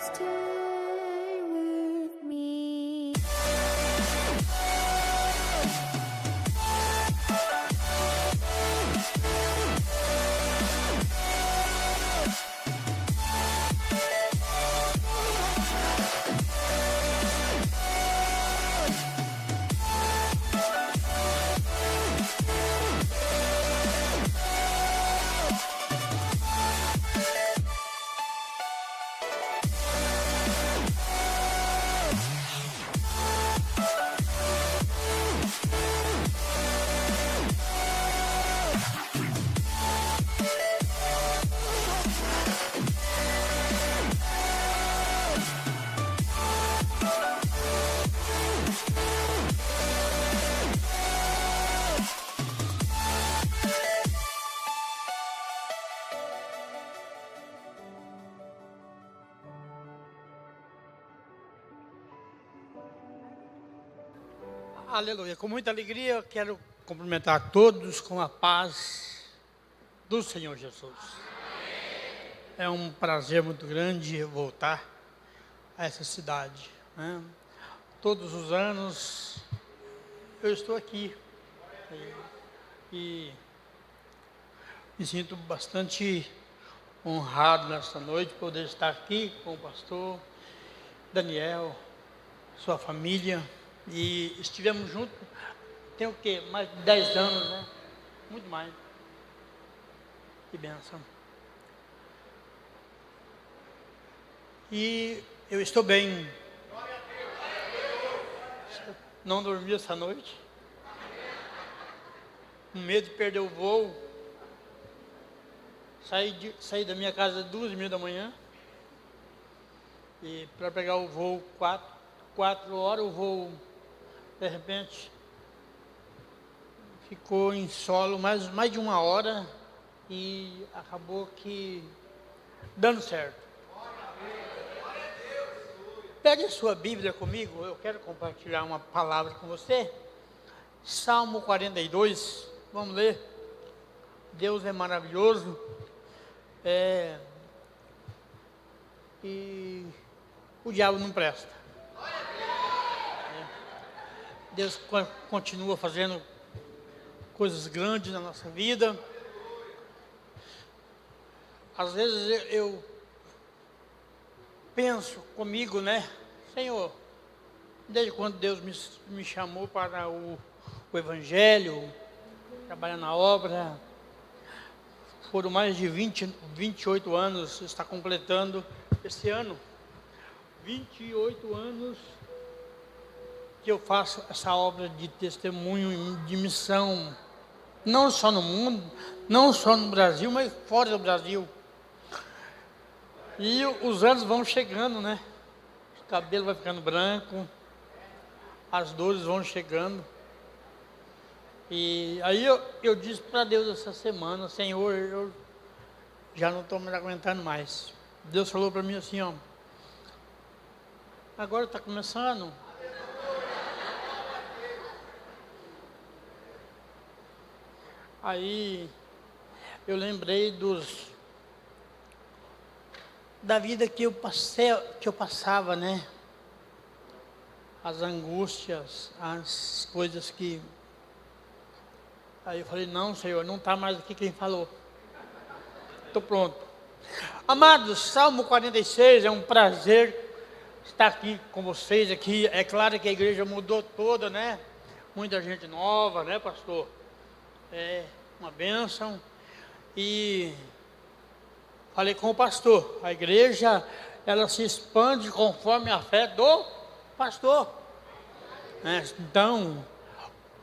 Stay with me. Aleluia. Com muita alegria, eu quero cumprimentar todos com a paz do Senhor Jesus. É um prazer muito grande voltar a essa cidade, né? Todos os anos eu estou aqui e me sinto bastante honrado nesta noite poder estar aqui com o pastor Daniel, sua família. E estivemos juntos, tem o quê? Mais de 10 anos, né? Muito mais. Que bênção. E eu estou bem. Não dormi essa noite. Com medo de perder o voo. Saí da minha casa às 2h30 da manhã. E para pegar o voo 4 horas, o voo de repente ficou em solo mais de 1 hora e acabou que dando certo. Pegue a sua Bíblia comigo, eu quero compartilhar uma palavra com você. Salmo 42, vamos ler. Deus é maravilhoso. E o diabo não presta. Deus continua fazendo coisas grandes na nossa vida. Às vezes eu penso comigo, né? Senhor, desde quando Deus me chamou para o Evangelho, trabalhar na obra, foram mais de 28 anos, está completando esse ano, 28 anos que eu faço essa obra de testemunho, de missão, não só no mundo, não só no Brasil, mas fora do Brasil. E os anos vão chegando, né? O cabelo vai ficando branco, as dores vão chegando. E aí eu disse para Deus essa semana, Senhor, eu já não estou me aguentando mais. Deus falou para mim assim, ó, agora está começando. Aí eu lembrei da vida que eu passava, né? As angústias, as coisas que... Aí eu falei, não, Senhor, não está mais aqui quem falou. Estou pronto. Amados, Salmo 46, é um prazer estar aqui com vocês aqui. É claro que a igreja mudou toda, né? Muita gente nova, né, pastor? É uma bênção. E falei com o pastor, a igreja, ela se expande conforme a fé do pastor. Então,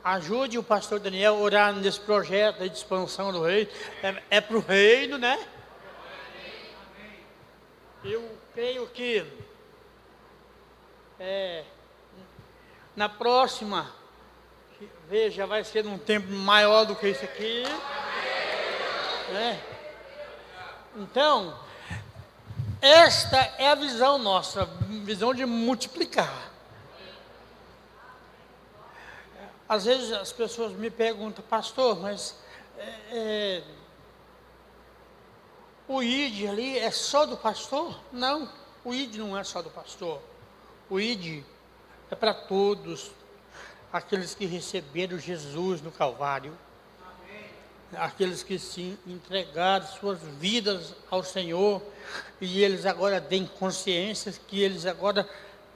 ajude o pastor Daniel a orar nesse projeto de expansão do reino. É para o reino, né? Eu creio que na próxima, veja, vai ser num tempo maior do que isso aqui. Então, esta é a visão nossa, visão de multiplicar. Às vezes as pessoas me perguntam, pastor, mas o ID ali é só do pastor? Não, O ID não é só do pastor. O ID é para todos aqueles que receberam Jesus no Calvário. Aqueles que se entregaram suas vidas ao Senhor e eles agora têm consciência que eles agora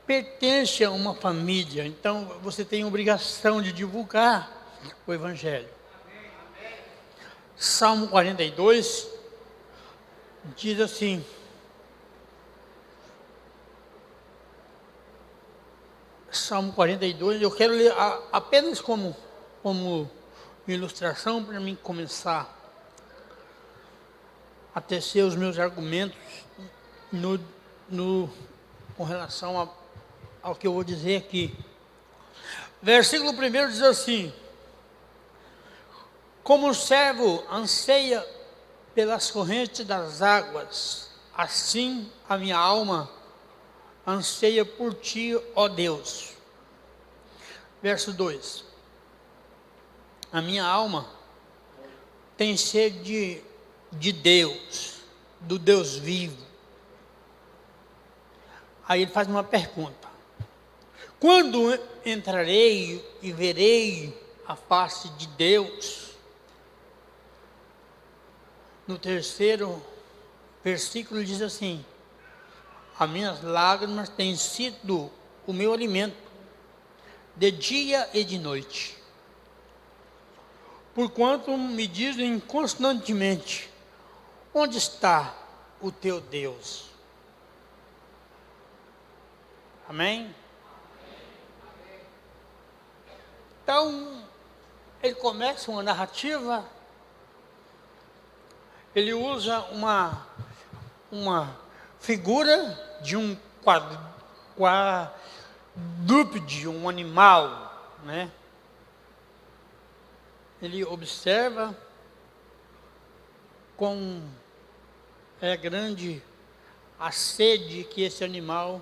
pertencem a uma família. Então você tem a obrigação de divulgar o Evangelho. Salmo 42 diz assim: Salmo 42, eu quero ler apenas como ilustração para mim começar a tecer os meus argumentos com relação ao que eu vou dizer aqui. Versículo 1 diz assim: como o servo anseia pelas correntes das águas, assim a minha alma anseia por ti, ó Deus. Verso 2: a minha alma tem sede de Deus, do Deus vivo. Aí ele faz uma pergunta: quando entrarei e verei a face de Deus? No terceiro versículo diz assim: as minhas lágrimas têm sido o meu alimento, de dia e de noite. Porquanto me dizem constantemente: onde está o teu Deus? Amém? Então, ele começa uma narrativa, ele usa uma figura de um quadrúpede, um animal, né? Ele observa com grande a sede que esse animal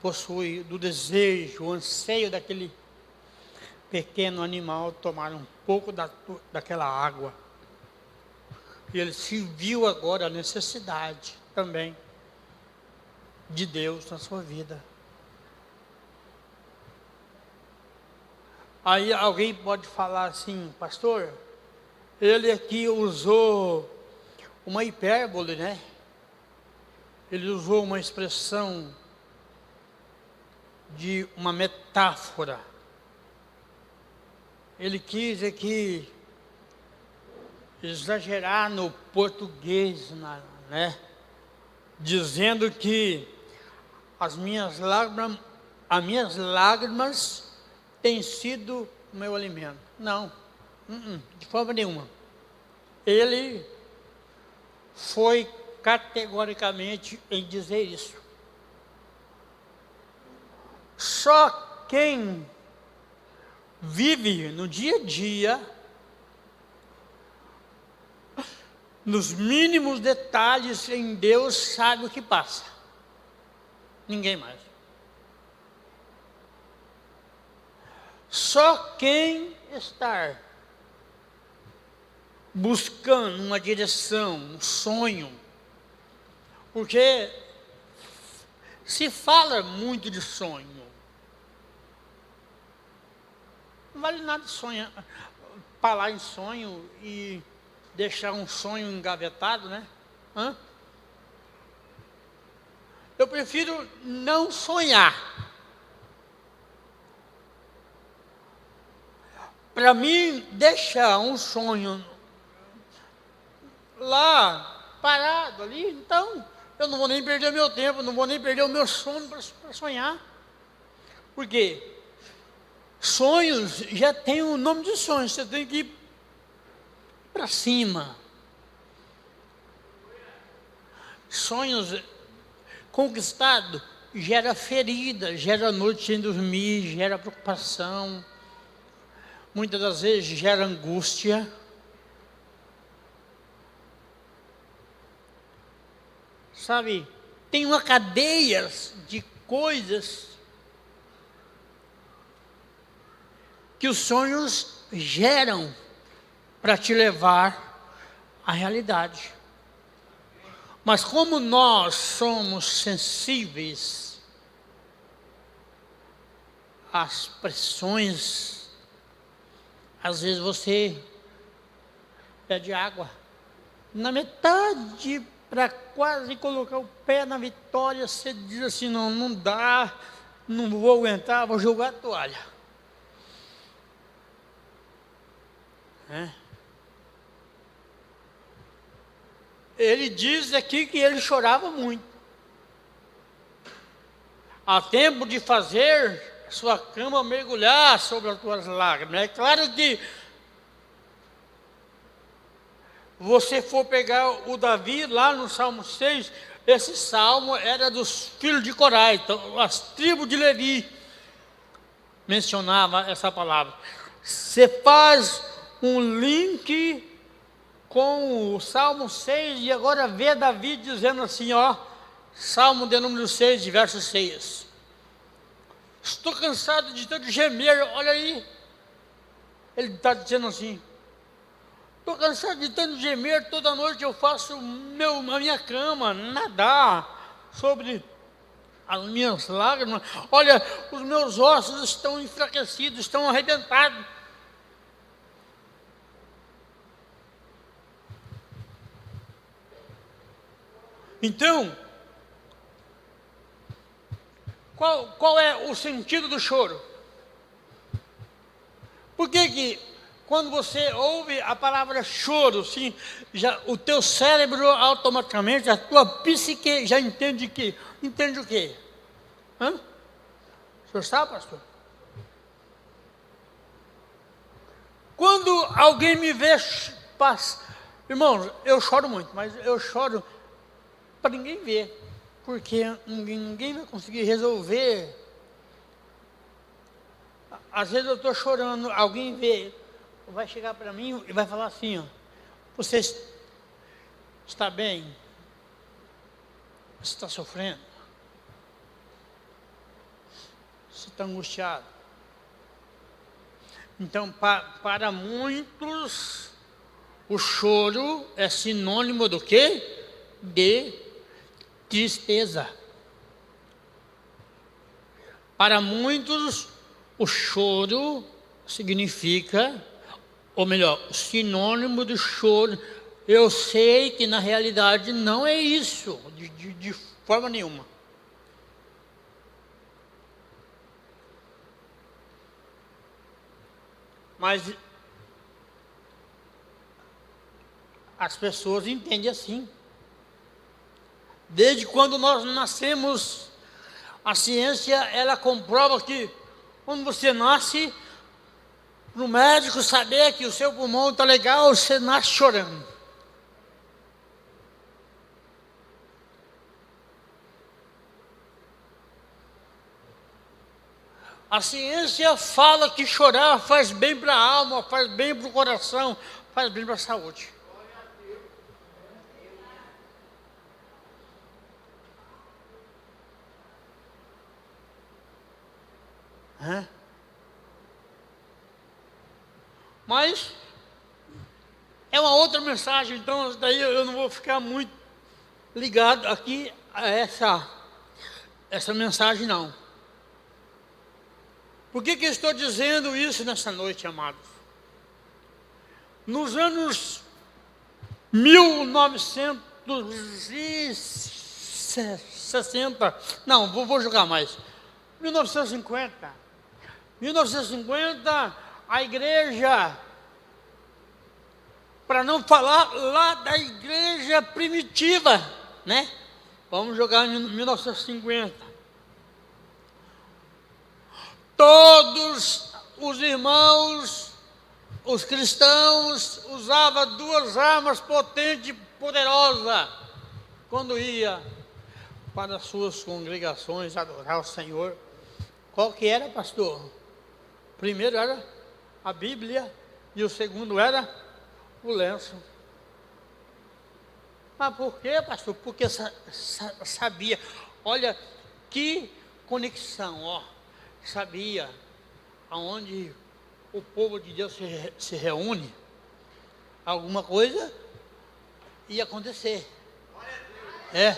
possui, do desejo, o anseio daquele pequeno animal tomar um pouco daquela água. E ele se viu agora a necessidade também de Deus na sua vida. Aí alguém pode falar assim: pastor, ele aqui usou uma hipérbole, né? Ele usou uma expressão de uma metáfora. Ele quis aqui exagerar no português, né? Dizendo que as minhas lágrimas têm sido o meu alimento. Não, de forma nenhuma. Ele foi categoricamente em dizer isso. Só quem vive no dia a dia, nos mínimos detalhes em Deus, sabe o que passa. Ninguém mais. Só quem está buscando uma direção, um sonho, porque se fala muito de sonho, não vale nada sonhar, falar em sonho e deixar um sonho engavetado, né? Eu prefiro não sonhar. Para mim, deixar um sonho lá, parado ali, então eu não vou nem perder meu tempo, não vou nem perder o meu sono para sonhar. Por quê? Sonhos já tem o nome de sonhos, você tem que ir para cima. Sonhos conquistados gera ferida, gera noite sem dormir, gera preocupação, muitas das vezes gera angústia. Sabe, tem uma cadeia de coisas que os sonhos geram para te levar à realidade. Mas como nós somos sensíveis às pressões, às vezes você pede água. Na metade, para quase colocar o pé na vitória, você diz assim, não dá, não vou aguentar, vou jogar a toalha. Ele diz aqui que ele chorava muito. Há tempo de fazer sua cama mergulhar sobre as tuas lágrimas. É claro que você for pegar o Davi lá no Salmo 6, esse salmo era dos filhos de Corá, então as tribos de Levi mencionava essa palavra. Você faz um link com o Salmo 6 e agora vê Davi dizendo assim, Salmo de número 6, verso 6. Estou cansado de tanto gemer, olha aí. Ele está dizendo assim, estou cansado de tanto gemer, toda noite eu faço a minha cama, nadar sobre as minhas lágrimas. Olha, os meus ossos estão enfraquecidos, estão arrebentados. Então, qual é o sentido do choro? Por que quando você ouve a palavra choro, sim, já, o teu cérebro automaticamente, a tua psique já entende que? Entende o quê? O senhor sabe, pastor? Quando alguém me vê, irmãos, eu choro muito, mas eu choro para ninguém ver, porque ninguém vai conseguir resolver. Às vezes eu estou chorando, alguém vê, vai chegar para mim e vai falar assim, você está bem? Você está sofrendo? Você está angustiado? Então, para muitos, o choro é sinônimo do quê? De tristeza. Para muitos, o choro significa, ou melhor, o sinônimo do choro. Eu sei que na realidade não é isso, de forma nenhuma. Mas as pessoas entendem assim. Desde quando nós nascemos, a ciência ela comprova que quando você nasce, para o médico saber que o seu pulmão está legal, você nasce chorando. A ciência fala que chorar faz bem para a alma, faz bem para o coração, faz bem para a saúde. Mas é uma outra mensagem, então daí eu não vou ficar muito ligado aqui a essa mensagem não. Por que eu estou dizendo isso nessa noite, amados? Nos anos 1960, não, vou jogar mais, 1950, a igreja, para não falar lá da igreja primitiva, né? Vamos jogar em 1950. Todos os irmãos, os cristãos, usavam duas armas potentes e poderosas quando ia para as suas congregações adorar o Senhor. Qual que era, pastor? O primeiro era a Bíblia e o segundo era o lenço. Mas por quê, pastor? Porque sabia, olha que conexão, sabia aonde o povo de Deus se reúne, alguma coisa ia acontecer. É.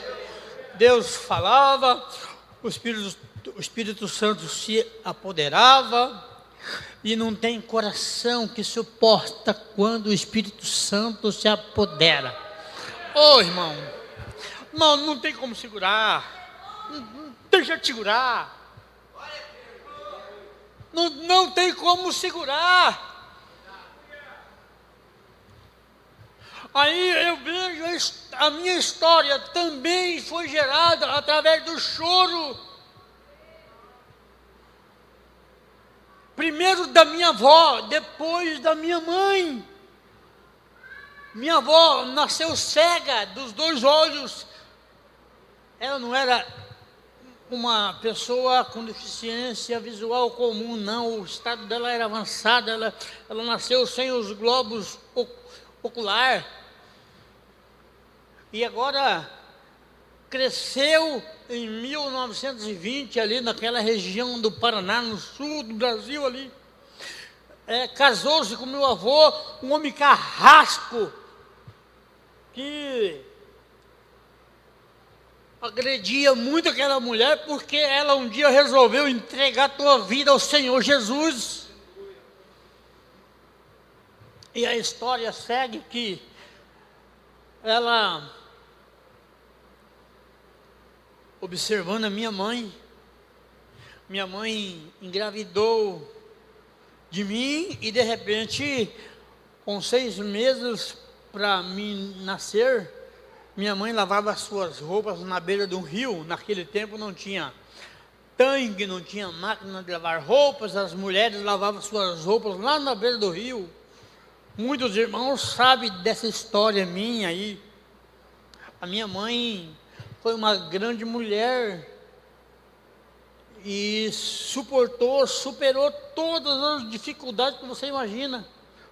Deus falava, o Espírito Santo se apoderava, e não tem coração que suporta quando o Espírito Santo se apodera. Ô irmão, não tem como segurar, deixa de segurar, não tem como segurar. Aí eu vejo a minha história também foi gerada através do choro. Primeiro da minha avó, depois da minha mãe. Minha avó nasceu cega dos 2 olhos. Ela não era uma pessoa com deficiência visual comum, não. O estado dela era avançado. Ela nasceu sem os globos ocular. E agora cresceu em 1920 ali naquela região do Paraná, no sul do Brasil ali. Casou-se com meu avô, um homem carrasco, que agredia muito aquela mulher, porque ela um dia resolveu entregar a tua vida ao Senhor Jesus. E a história segue que ela, observando a minha mãe engravidou de mim e de repente, com 6 meses para mim nascer, minha mãe lavava as suas roupas na beira de um rio. Naquele tempo não tinha tanque, não tinha máquina de lavar roupas, as mulheres lavavam suas roupas lá na beira do rio. Muitos irmãos sabem dessa história minha aí. A minha mãe foi uma grande mulher e superou todas as dificuldades que você imagina,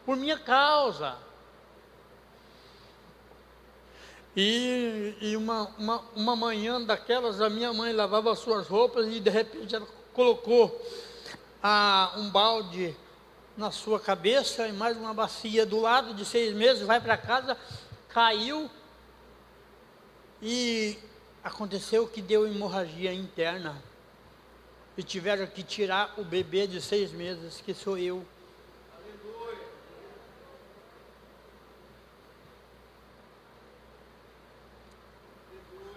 por minha causa. E uma manhã daquelas, a minha mãe lavava as suas roupas e de repente ela colocou um balde na sua cabeça e mais uma bacia do lado, de 6 meses, vai para casa, caiu e aconteceu que deu hemorragia interna e tiveram que tirar o bebê de 6 meses, que sou eu.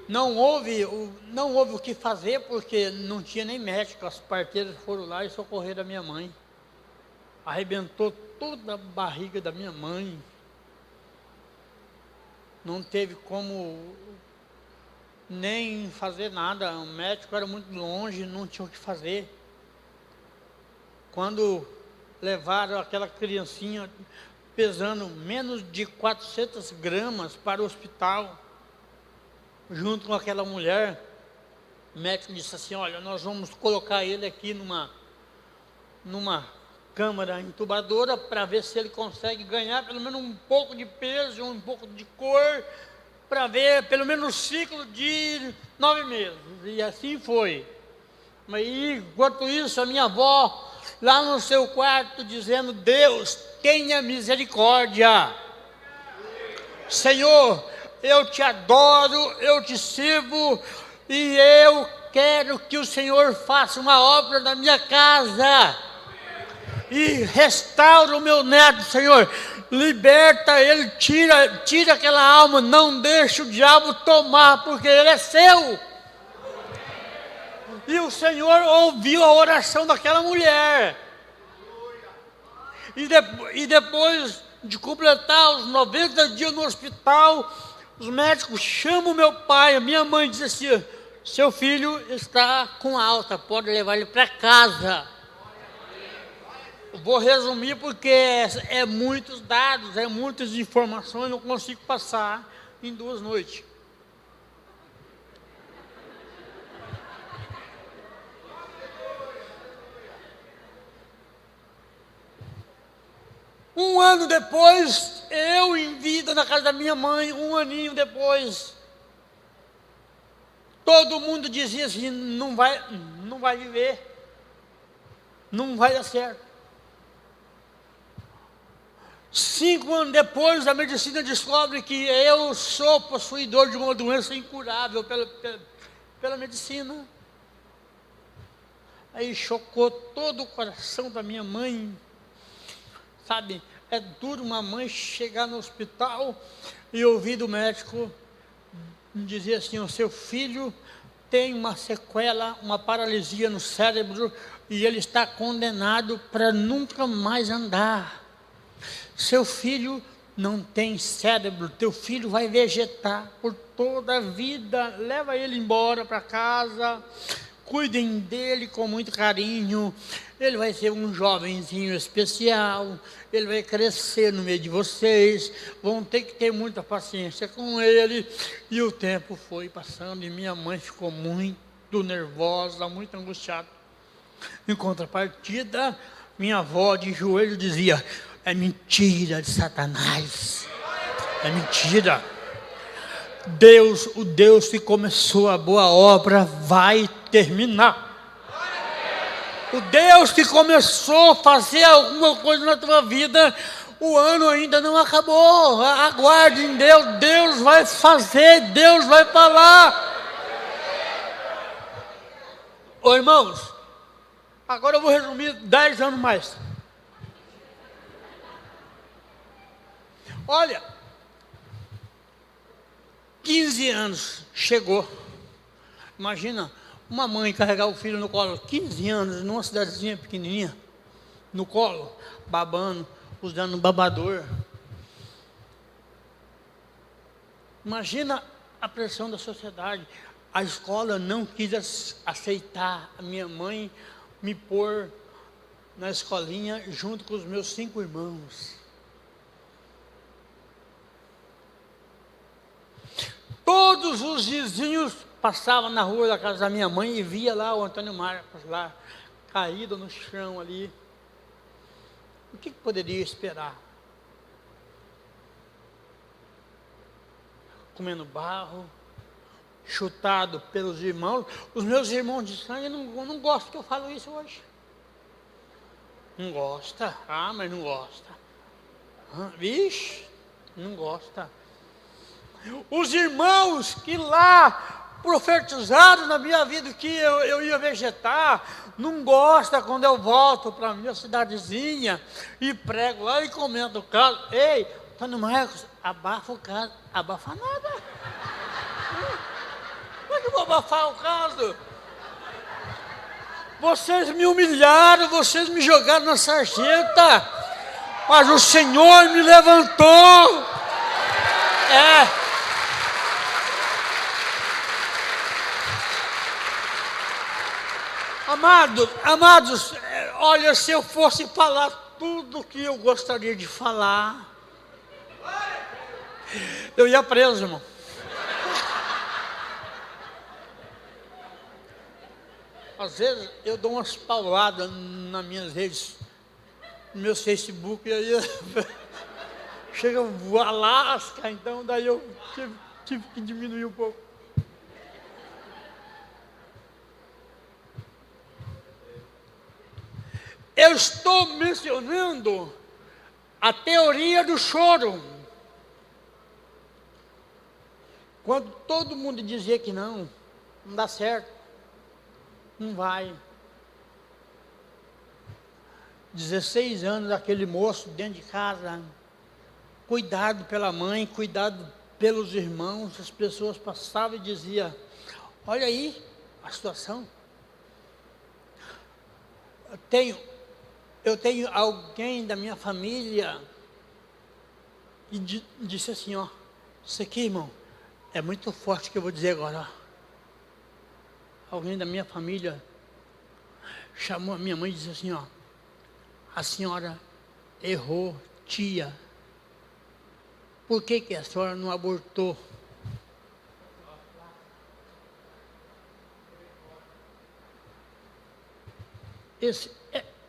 Não houve o que fazer, porque não tinha nem médico. As parteiras foram lá e socorreram a minha mãe. Arrebentou toda a barriga da minha mãe. Não teve como nem fazer nada. O médico era muito longe, não tinha o que fazer. Quando levaram aquela criancinha pesando menos de 400 gramas para o hospital, junto com aquela mulher, o médico disse assim: olha, nós vamos colocar ele aqui numa câmara intubadora para ver se ele consegue ganhar pelo menos um pouco de peso, um pouco de cor, para ver pelo menos um ciclo de 9 meses. E assim foi. Mas enquanto isso, a minha avó, lá no seu quarto, dizendo: Deus, tenha misericórdia. Senhor, eu te adoro, eu te sirvo, e eu quero que o Senhor faça uma obra na minha casa. E restaura o meu neto, Senhor. Liberta ele, tira aquela alma, não deixa o diabo tomar, porque ele é seu. E o Senhor ouviu a oração daquela mulher. E depois de completar os 90 dias no hospital, os médicos chamam meu pai. A minha mãe diz assim: seu filho está com alta, pode levar ele para casa. Vou resumir porque é muitos dados, é muitas informações, não consigo passar em 2 noites. Um ano depois, eu em vida na casa da minha mãe, 1 aninho depois, todo mundo dizia assim: não vai viver, não vai dar certo. 5 anos depois, a medicina descobre que eu sou possuidor de uma doença incurável pela medicina. Aí chocou todo o coração da minha mãe. Sabe, é duro uma mãe chegar no hospital e ouvir do médico dizer assim: o seu filho tem uma sequela, uma paralisia no cérebro e ele está condenado para nunca mais andar. Seu filho não tem cérebro, teu filho vai vegetar por toda a vida, leva ele embora para casa, cuidem dele com muito carinho, ele vai ser um jovenzinho especial, ele vai crescer no meio de vocês, vão ter que ter muita paciência com ele. E o tempo foi passando e minha mãe ficou muito nervosa, muito angustiada. Em contrapartida, minha avó de joelho dizia: é mentira de Satanás, é mentira. Deus, o Deus que começou a boa obra, vai terminar. O Deus que começou a fazer alguma coisa na tua vida, o ano ainda não acabou. Aguarde em Deus, Deus vai fazer, Deus vai falar. Ô irmãos, agora eu vou resumir 10 anos mais. Olha, 15 anos chegou. Imagina uma mãe carregar o filho no colo, 15 anos, numa cidadezinha pequenininha, no colo, babando, usando babador. Imagina a pressão da sociedade. A escola não quis aceitar a minha mãe me pôr na escolinha junto com os meus 5 irmãos. Todos os vizinhos passavam na rua da casa da minha mãe e via lá o Antônio Marcos lá, caído no chão ali. O que poderia esperar? Comendo barro, chutado pelos irmãos. Os meus irmãos de sangue não gostam que eu falo isso hoje. Não gosta? Ah, mas não gosta. Vixe, não gosta. Os irmãos que lá profetizaram na minha vida que eu ia vegetar, não gosta quando eu volto para a minha cidadezinha e prego lá e comento o caso. Ei, Antônio Marcos, abafa o caso. Abafa nada. Como é que eu vou abafar o caso? Vocês me humilharam, vocês me jogaram na sarjeta, mas o Senhor me levantou. Amados, olha, se eu fosse falar tudo o que eu gostaria de falar, eu ia preso, irmão. Às vezes eu dou umas pauladas nas minhas redes, no meu Facebook, e aí chega a lasca, então daí eu tive que diminuir um pouco. Eu estou mencionando a teoria do choro. Quando todo mundo dizia que não dá certo, não vai. 16 anos, aquele moço dentro de casa, cuidado pela mãe, cuidado pelos irmãos, as pessoas passavam e diziam: olha aí a situação. Eu tenho alguém da minha família que disse assim, ó, isso aqui, irmão, é muito forte que eu vou dizer agora, ó. Alguém da minha família chamou a minha mãe e disse assim, ó, a senhora errou, tia. Por que a senhora não abortou?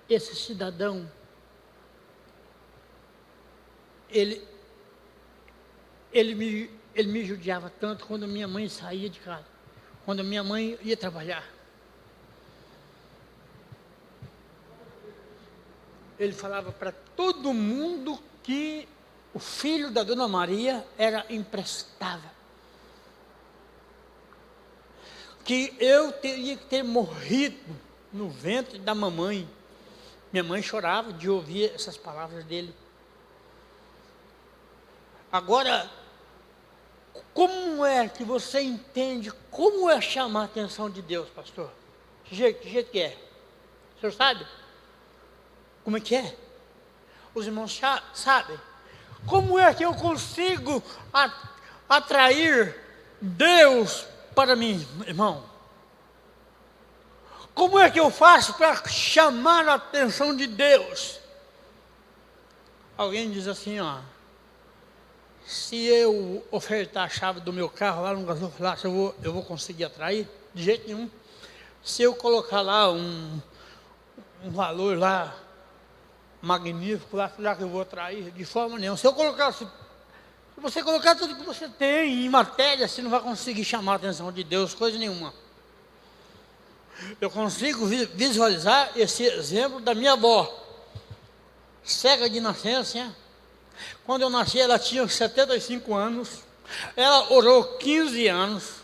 Esse cidadão, ele me judiava tanto quando minha mãe saía de casa, quando minha mãe ia trabalhar. Ele falava para todo mundo que o filho da Dona Maria era imprestável. Que eu teria que ter morrido no ventre da mamãe. Minha mãe chorava de ouvir essas palavras dele. Agora, como é que você entende, como é chamar a atenção de Deus, pastor? Que jeito que é? O senhor sabe? Como é que é? Os irmãos sabem? Como é que eu consigo atrair Deus para mim, irmão? Como é que eu faço para chamar a atenção de Deus? Alguém diz assim, ó. Se eu ofertar a chave do meu carro lá no gasofilácio, eu vou conseguir atrair? De jeito nenhum. Se eu colocar lá um valor lá magnífico, lá, será que eu vou atrair? De forma nenhuma. Se você colocar tudo que você tem em matéria, você não vai conseguir chamar a atenção de Deus, coisa nenhuma. Eu consigo visualizar esse exemplo da minha avó, cega de nascença. Quando eu nasci, ela tinha 75 anos, ela orou 15 anos,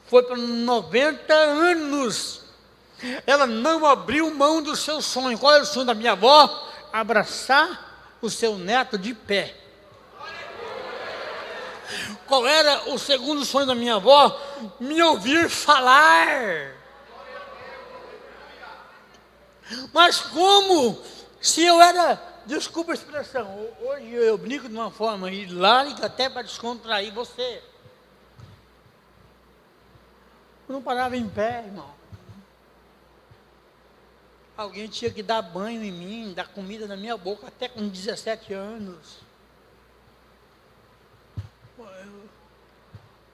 foi para 90 anos, ela não abriu mão do seu sonho. Qual era o sonho da minha avó? Abraçar o seu neto de pé. Qual era o segundo sonho da minha avó? Me ouvir falar. Mas como? Se eu era, desculpa a expressão, hoje eu brinco de uma forma hilárica até para descontrair você. Eu não parava em pé, irmão. Alguém tinha que dar banho em mim, dar comida na minha boca, até com 17 anos.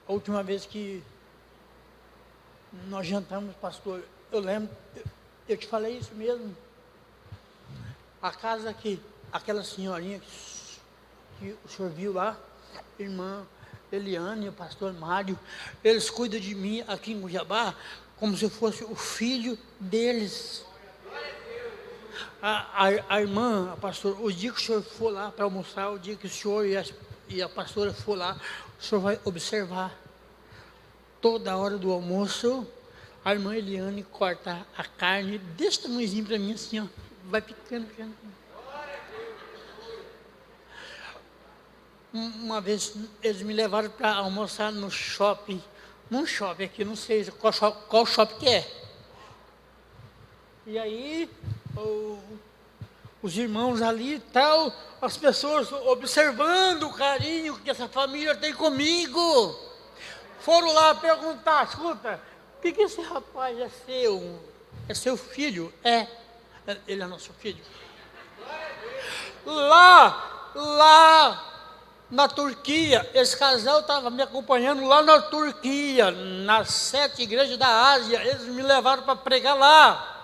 A última vez que nós jantamos, pastor, eu lembro, eu te falei isso mesmo. A casa que, aquela senhorinha que o senhor viu lá, irmã Eliane e o pastor Mário, eles cuidam de mim aqui em Cuiabá como se fosse o filho deles. A irmã, a pastora, o dia que o senhor for lá para almoçar, o dia que o senhor e a pastora for lá, o senhor vai observar. Toda hora do almoço, a irmã Eliane corta a carne desse tamanhozinho para mim assim, ó, vai picando. Uma vez eles me levaram para almoçar no shopping, num shopping aqui, não sei qual shopping que é. E aí, os irmãos ali e tal, as pessoas observando o carinho que essa família tem comigo. Foram lá perguntar, escuta, o que esse rapaz é seu? É seu filho? É, ele é nosso filho. Lá na Turquia, esse casal estava me acompanhando lá na Turquia, nas 7 igrejas da Ásia, eles me levaram para pregar lá.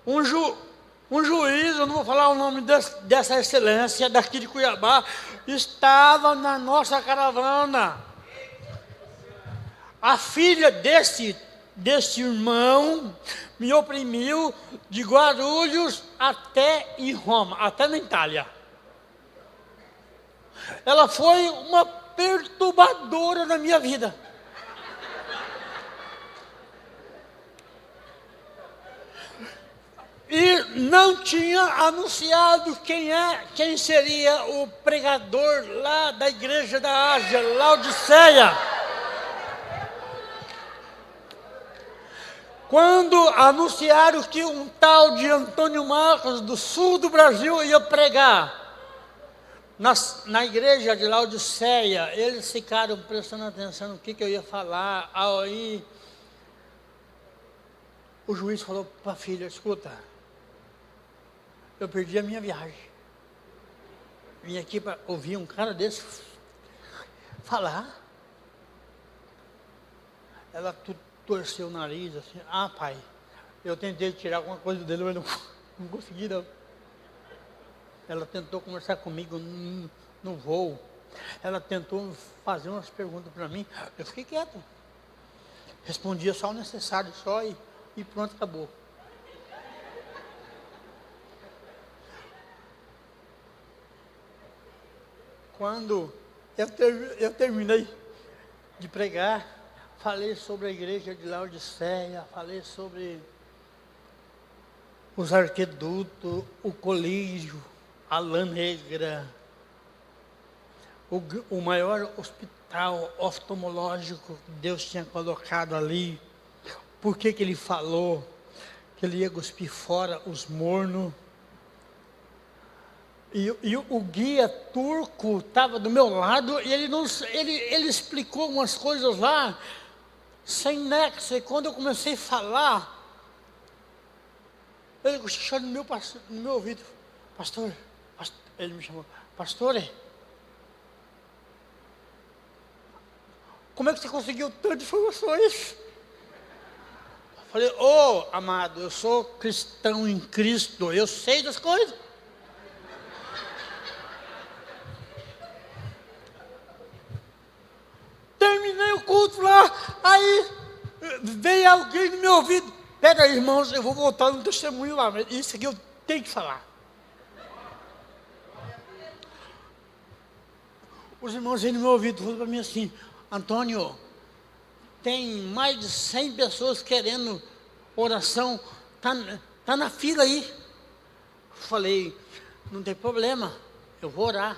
Um juiz, eu não vou falar o nome dessa excelência daqui de Cuiabá, estava na nossa caravana. A filha desse irmão me oprimiu de Guarulhos até em Roma, até na Itália. Ela foi uma perturbadora na minha vida. E não tinha anunciado quem seria o pregador lá da igreja da Ásia, Laodiceia. Quando anunciaram que um tal de Antônio Marcos, do sul do Brasil, ia pregar na igreja de Laodiceia, eles ficaram prestando atenção no que eu ia falar. Aí o juiz falou para a filha, escuta, eu perdi a minha viagem. Vim aqui para ouvir um cara desse falar. Ela torceu o nariz assim, pai, eu tentei tirar alguma coisa dele, mas não consegui não. Ela tentou conversar comigo no voo. Ela tentou fazer umas perguntas para mim, eu fiquei quieto. Respondia só o necessário, só e pronto, acabou. Quando eu terminei de pregar, falei sobre a igreja de Laodiceia, falei sobre os arquedutos, o colírio, a lã negra, o maior hospital oftalmológico que Deus tinha colocado ali. Por que ele falou que ele ia cuspir fora os mornos? E o guia turco estava do meu lado e ele explicou umas coisas lá, sem nexo. E quando eu comecei a falar, ele cochichou no meu ouvido: pastor, ele me chamou, pastor, como é que você conseguiu tantas informações? Eu falei: amado, eu sou cristão em Cristo, eu sei das coisas. Terminei o culto lá, aí veio alguém no meu ouvido: pera aí, irmãos, eu vou voltar no testemunho lá, mas isso aqui eu tenho que falar. Os irmãos veio no meu ouvido e falaram para mim assim: Antônio, tem mais de 100 pessoas querendo oração, tá na fila aí. Falei: não tem problema, eu vou orar.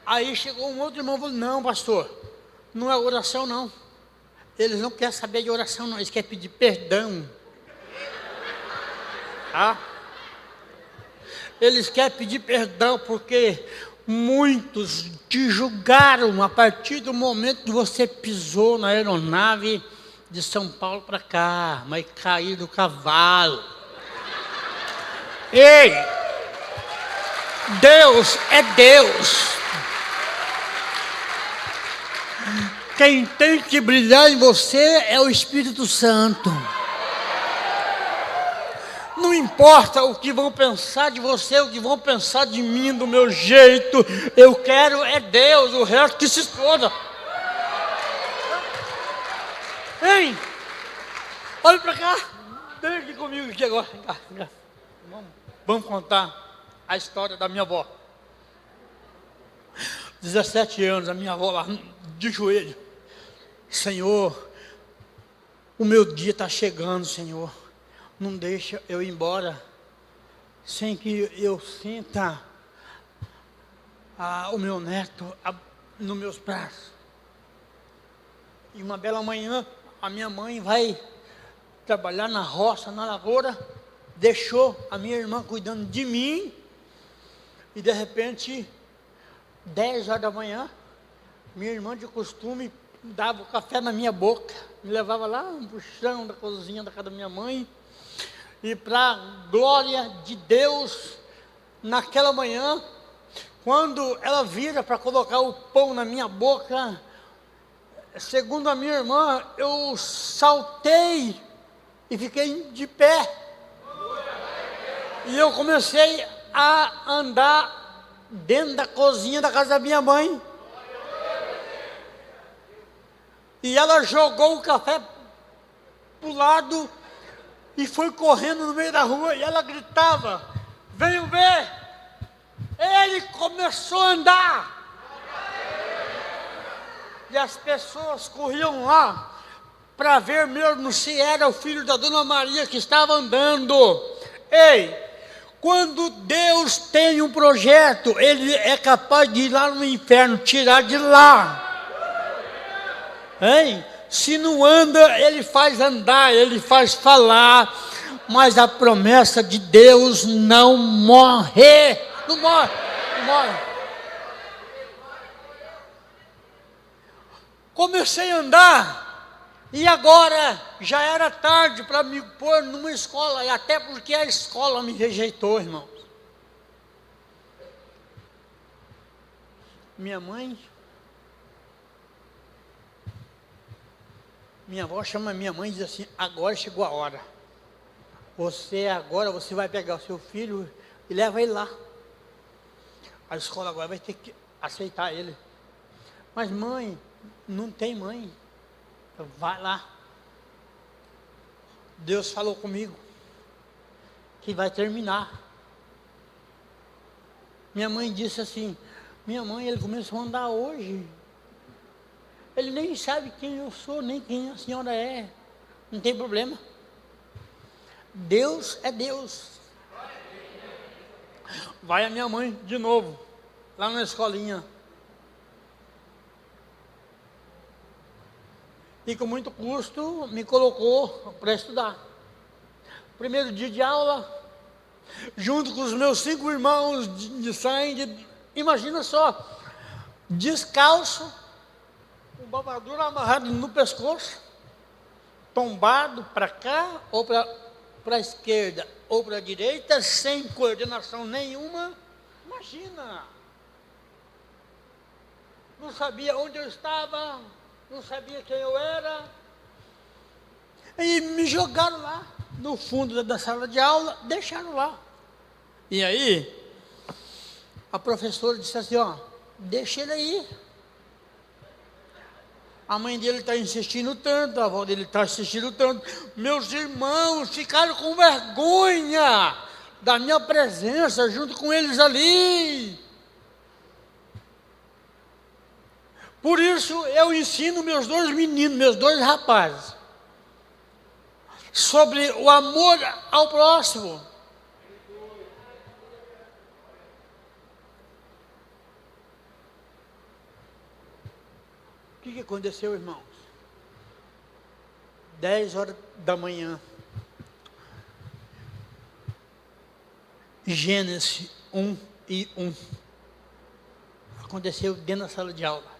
Aí chegou um outro irmão e falou: não, pastor, não é oração não. Eles não querem saber de oração não, eles querem pedir perdão. Eles querem pedir perdão porque muitos te julgaram a partir do momento que você pisou na aeronave de São Paulo para cá, mas caiu do cavalo. Ei, Deus é Deus. Quem tem que brilhar em você é o Espírito Santo. Não importa o que vão pensar de você, o que vão pensar de mim, do meu jeito. Eu quero é Deus, o resto que se exploda. Hein? Olha para cá. Vem aqui comigo aqui agora. Vem cá. Vamos contar a história da minha avó. 17 anos, a minha avó lá de joelho. Senhor, o meu dia está chegando, Senhor. Não deixa eu ir embora sem que eu sinta o meu neto nos meus braços. E uma bela manhã, a minha mãe vai trabalhar na roça, na lavoura, deixou a minha irmã cuidando de mim, e de repente, 10 horas da manhã, minha irmã de costume dava o café na minha boca, me levava lá no chão da cozinha da casa da minha mãe, e para glória de Deus, naquela manhã, quando ela vira para colocar o pão na minha boca, segundo a minha irmã, eu saltei e fiquei de pé, e eu comecei a andar dentro da cozinha da casa da minha mãe. E ela jogou o café para o lado e foi correndo no meio da rua, e ela gritava: venham ver! Ele começou a andar. E as pessoas corriam lá para ver mesmo se era o filho da Dona Maria que estava andando. Ei, quando Deus tem um projeto, Ele é capaz de ir lá no inferno, tirar de lá. Hein? Se não anda, Ele faz andar, Ele faz falar, mas a promessa de Deus não morre. Não morre, não morre. Comecei a andar, e agora já era tarde para me pôr numa escola, e até porque a escola me rejeitou, irmãos. Minha avó chama minha mãe e diz assim: agora chegou a hora. Agora você vai pegar o seu filho e leva ele lá. A escola agora vai ter que aceitar ele. Mas mãe, não tem mãe. Vai lá. Deus falou comigo que vai terminar. Minha mãe disse assim, minha mãe, ele começou a andar hoje. Ele nem sabe quem eu sou, nem quem a senhora é. Não tem problema. Deus é Deus. Vai a minha mãe de novo, lá na escolinha. E com muito custo me colocou para estudar. Primeiro dia de aula, junto com os meus 5 irmãos de sangue, imagina só, descalço, com babadura amarrado no pescoço, tombado para cá ou para a esquerda ou para a direita, sem coordenação nenhuma. Imagina! Não sabia onde eu estava, não sabia quem eu era. E me jogaram lá, no fundo da sala de aula, deixaram lá. E aí, a professora disse assim, ó, deixa ele aí. A mãe dele está insistindo tanto, a avó dele está insistindo tanto. Meus irmãos ficaram com vergonha da minha presença junto com eles ali. Por isso eu ensino meus 2 meninos, meus 2 rapazes, sobre o amor ao próximo. O que aconteceu, irmãos? 10 horas da manhã. Gênesis 1:1. Aconteceu dentro da sala de aula.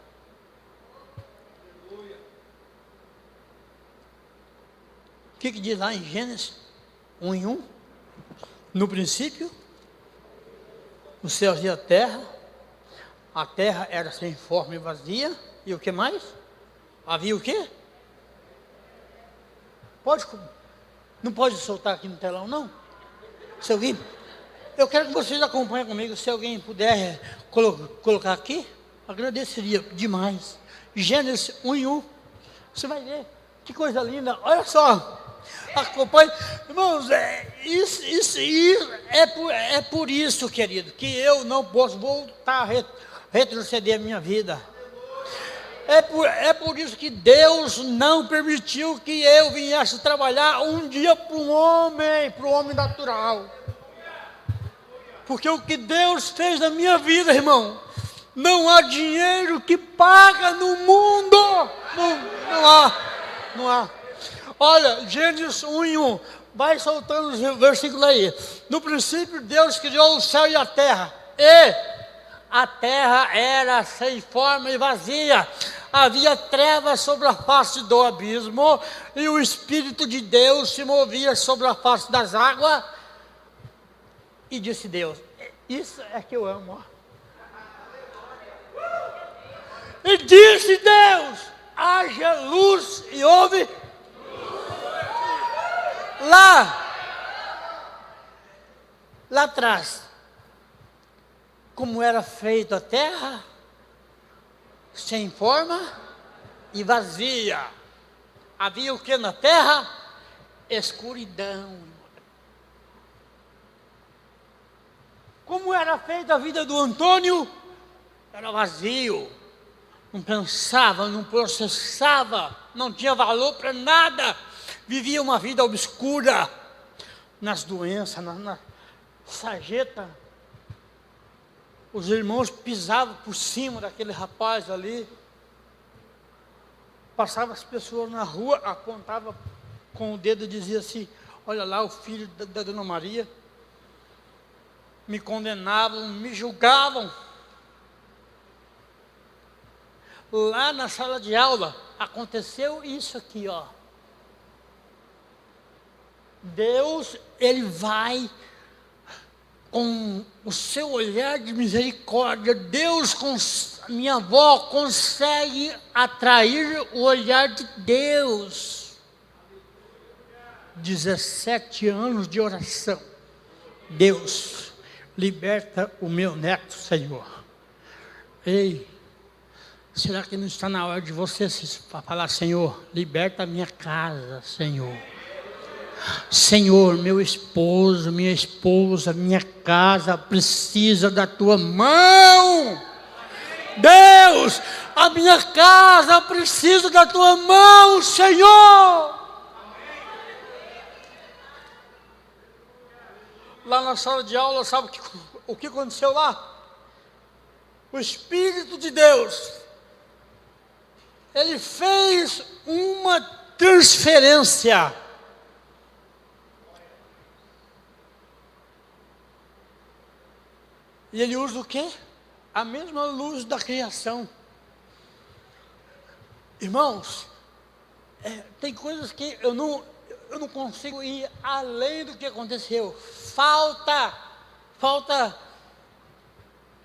O que diz lá em Gênesis 1:1? No princípio, os céus e a terra era sem forma e vazia, e o que mais? Havia o quê? Não pode soltar aqui no telão, não? Se alguém, eu quero que vocês acompanhem comigo, se alguém puder colocar aqui, agradeceria demais. Gênesis 1:1, você vai ver, que coisa linda, olha só. Acompanhe, irmãos, isso é por isso, querido, que eu não posso voltar a retroceder a minha vida. É por isso que Deus não permitiu que eu viesse trabalhar um dia para o homem natural. Porque o que Deus fez na minha vida, irmão, não há dinheiro que paga no mundo. Não há. Olha, Gênesis 1:1, vai soltando os versículos aí. No princípio, Deus criou o céu e a terra. E a terra era sem forma e vazia. Havia trevas sobre a face do abismo, e o Espírito de Deus se movia sobre a face das águas. E disse Deus, isso é que eu amo. E disse Deus, haja luz, e houve lá atrás, como era feita a terra, sem forma e vazia. Havia o que na terra? Escuridão. Como era feita a vida do Antônio? Era vazio. Não pensava, não processava, não tinha valor para nada. Vivia uma vida obscura, nas doenças, na sarjeta. Os irmãos pisavam por cima daquele rapaz ali. Passavam as pessoas na rua, apontavam com o dedo e dizia assim, olha lá o filho da Dona Maria. Me condenavam, me julgavam. Lá na sala de aula, aconteceu isso aqui, ó. Deus, Ele vai com o seu olhar de misericórdia. Deus, minha avó, consegue atrair o olhar de Deus. 17 anos de oração. Deus, liberta o meu neto, Senhor. Ei, será que não está na hora de você falar, Senhor, liberta a minha casa, Senhor. Senhor, meu esposo, minha esposa, minha casa precisa da tua mão. Deus, a minha casa precisa da tua mão, Senhor. Lá na sala de aula, sabe o que aconteceu lá? O Espírito de Deus, ele fez uma transferência. E ele usa o quê? A mesma luz da criação. Irmãos, tem coisas que eu não consigo ir além do que aconteceu. Falta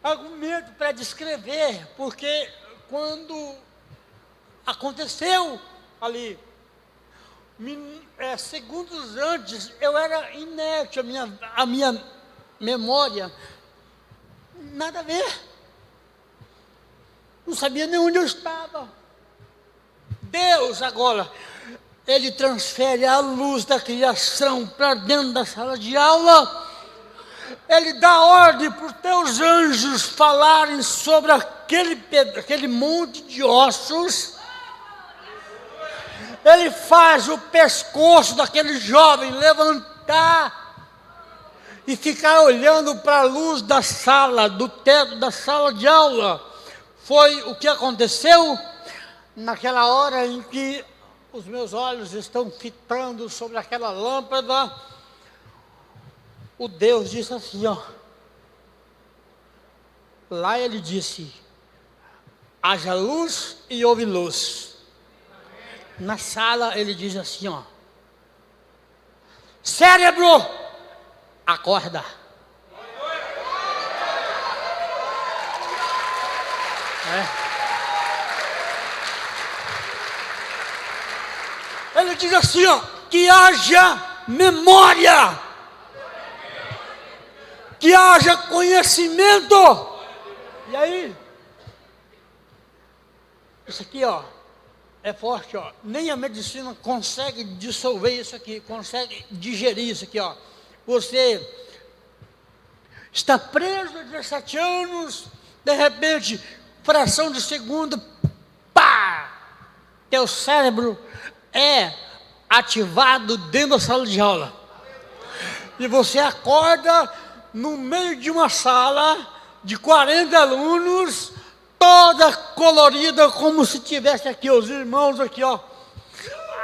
argumento para descrever, porque quando aconteceu ali, segundos antes, eu era inerte, a minha memória, nada a ver, não sabia nem onde eu estava. Deus agora, ele transfere a luz da criação para dentro da sala de aula. Ele dá ordem para os teus anjos falarem sobre aquele monte de ossos. Ele faz o pescoço daquele jovem levantar e ficar olhando para a luz da sala, do teto da sala de aula. Foi o que aconteceu naquela hora em que os meus olhos estão fitando sobre aquela lâmpada. O Deus disse assim, ó. Lá ele disse, haja luz e houve luz. Na sala ele diz assim, ó. Cérebro, acorda. Ele diz assim, ó, que haja memória. Que haja conhecimento. E aí, isso aqui, ó, é forte, ó. Nem a medicina consegue dissolver isso aqui, consegue digerir isso aqui, ó. Você está preso há 17 anos, de repente, fração de segundo, pá! Teu cérebro é ativado dentro da sala de aula. E você acorda no meio de uma sala de 40 alunos, toda colorida, como se tivesse aqui os irmãos aqui, ó,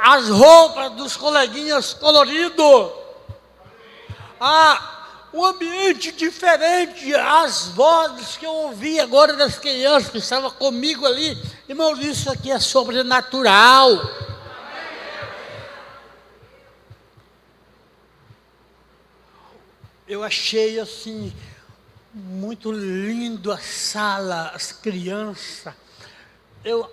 as roupas dos coleguinhas colorido, um ambiente diferente, as vozes que eu ouvi agora das crianças que estavam comigo ali. Irmãos, isso aqui é sobrenatural. Eu achei assim, muito lindo a sala, as crianças.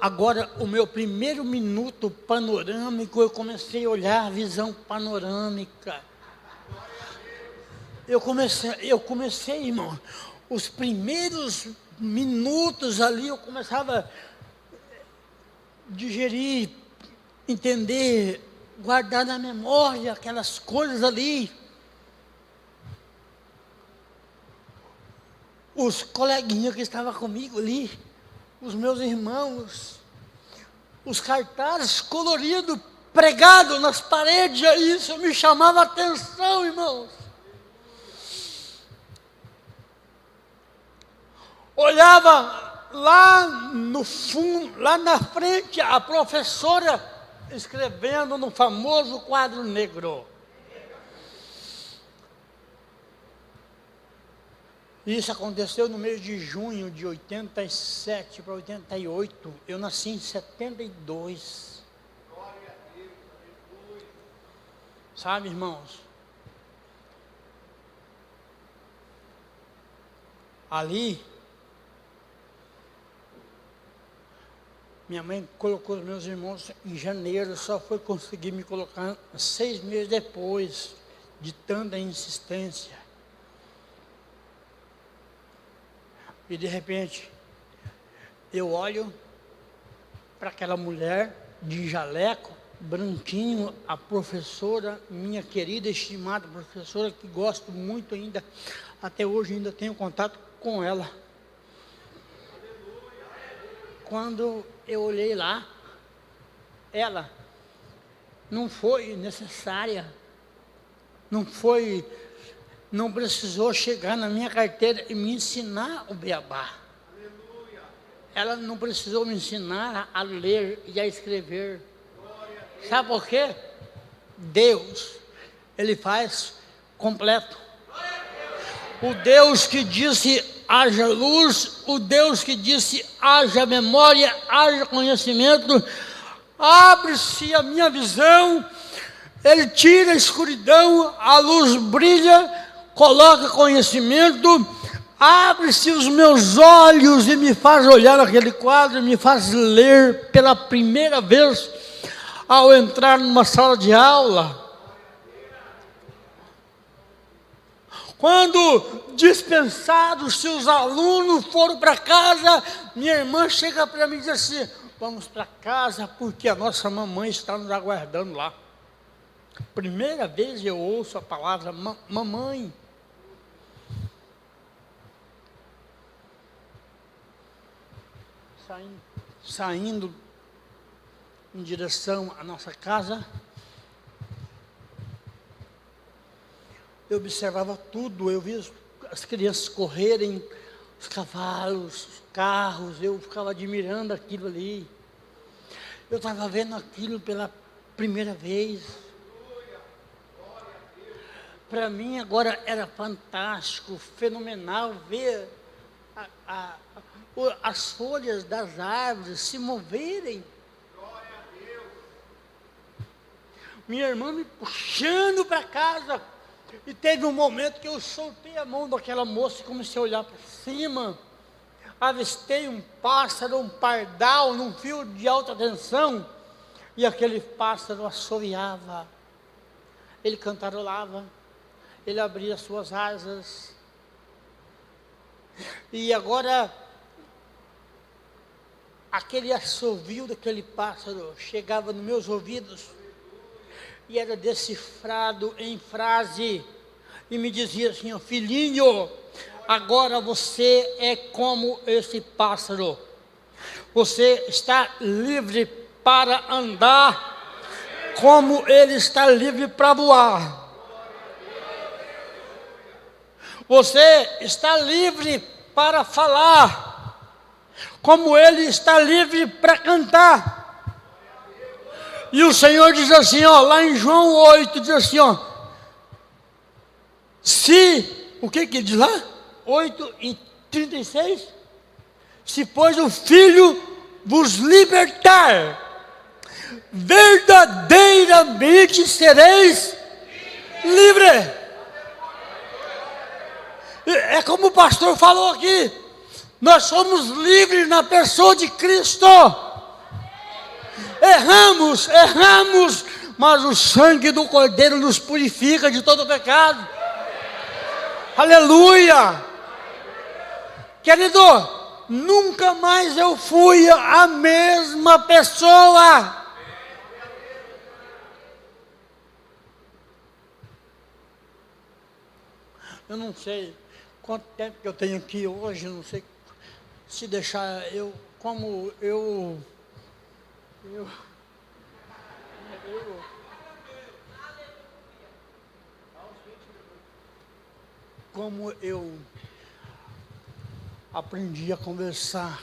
Agora, o meu primeiro minuto panorâmico, eu comecei a olhar a visão panorâmica. Eu comecei, irmão, os primeiros minutos ali, eu começava a digerir, entender, guardar na memória aquelas coisas ali. Os coleguinhas que estavam comigo ali, os meus irmãos, os cartazes coloridos, pregados nas paredes, isso me chamava a atenção, irmãos. Olhava lá no fundo, lá na frente, a professora escrevendo no famoso quadro negro. Isso aconteceu no mês de junho de 87 para 88. Eu nasci em 72. Sabe, irmãos? Ali, minha mãe colocou os meus irmãos em janeiro, só foi conseguir me colocar 6 meses depois, de tanta insistência. E de repente, eu olho para aquela mulher de jaleco, Branquinho, a professora, minha querida, estimada professora, que gosto muito ainda, até hoje ainda tenho contato com ela. Quando eu olhei lá, ela não foi necessária, não precisou chegar na minha carteira e me ensinar o beabá. Ela não precisou me ensinar a ler e a escrever. Sabe por quê? Deus, Ele faz completo. O Deus que disse haja luz, o Deus que disse haja memória, haja conhecimento, abre-se a minha visão, Ele tira a escuridão, a luz brilha, coloca conhecimento, abre-se os meus olhos e me faz olhar aquele quadro, me faz ler pela primeira vez ao entrar numa sala de aula. Quando dispensados, seus alunos foram para casa, minha irmã chega para mim e diz assim: vamos para casa porque a nossa mamãe está nos aguardando lá. Primeira vez eu ouço a palavra mamãe. Saindo em direção à nossa casa, eu observava tudo, eu via as crianças correrem, os cavalos, os carros, eu ficava admirando aquilo ali. Eu estava vendo aquilo pela primeira vez. Para mim agora era fantástico, fenomenal ver as folhas das árvores se moverem. Minha irmã me puxando para casa, e teve um momento que eu soltei a mão daquela moça e comecei a olhar para cima. Avistei um pássaro, um pardal, num fio de alta tensão, e aquele pássaro assoviava, ele cantarolava, ele abria suas asas, e agora aquele assovio daquele pássaro chegava nos meus ouvidos, e era decifrado em frase, e me dizia assim: ó, filhinho, agora você é como esse pássaro, você está livre para andar, como ele está livre para voar. Você está livre para falar, como ele está livre para cantar. E o Senhor diz assim, ó, lá em João 8, diz assim, ó, o que diz lá? 8:36, se pois o Filho vos libertar, verdadeiramente sereis livres. É como o pastor falou aqui, nós somos livres na pessoa de Cristo. Erramos, mas o sangue do Cordeiro nos purifica de todo pecado. Aleluia! Querido, nunca mais eu fui a mesma pessoa. Eu não sei quanto tempo que eu tenho aqui hoje, não sei se deixar como eu aprendi a conversar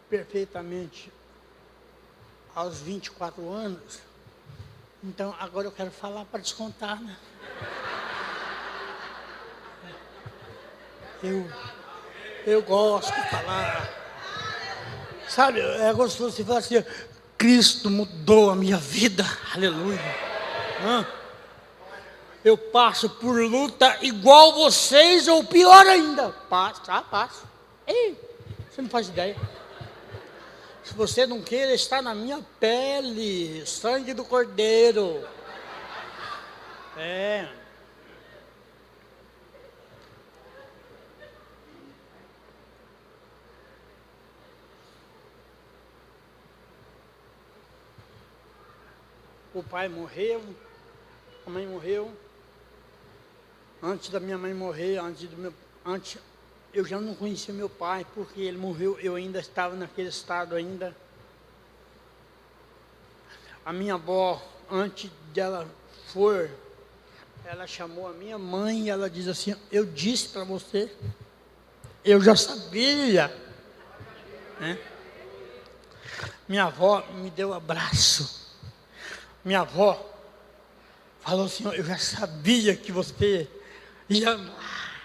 perfeitamente aos 24 anos, então agora eu quero falar para descontar, né? Eu gosto de falar. Sabe, é gostoso você falar assim: Cristo mudou a minha vida, aleluia. Eu passo por luta igual vocês, ou pior ainda. Passo. Ei, você não faz ideia. Se você não queira, está na minha pele, sangue do Cordeiro. O pai morreu, a mãe morreu. Antes da minha mãe morrer, antes eu já não conhecia meu pai, porque ele morreu, eu ainda estava naquele estado ainda. A minha avó, antes dela for, ela chamou a minha mãe e ela diz assim, eu disse para você, eu já sabia, né? Minha avó me deu um abraço. Minha avó falou assim, eu já sabia que você ia amar.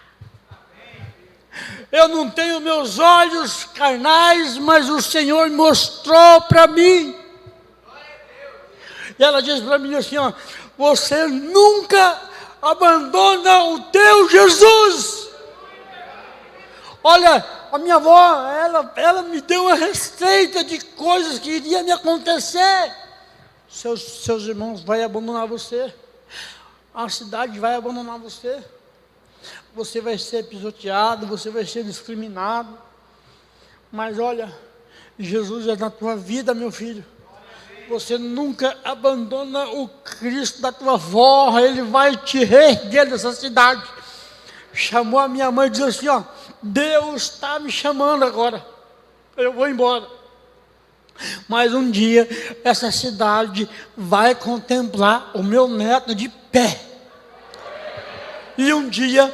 Eu não tenho meus olhos carnais, mas o Senhor mostrou para mim. E ela disse para mim assim, ó, você nunca abandona o teu Jesus. Olha, a minha avó, ela me deu uma receita de coisas que iria me acontecer. Seus irmãos vão abandonar você. A cidade vai abandonar você. Você vai ser pisoteado, você vai ser discriminado. Mas olha, Jesus é na tua vida, meu filho. Você nunca abandona o Cristo da tua avó, Ele vai te reerguer dessa cidade. Chamou a minha mãe e disse assim, ó, Deus está me chamando agora, eu vou embora. Mas um dia, essa cidade vai contemplar o meu neto de pé. E um dia,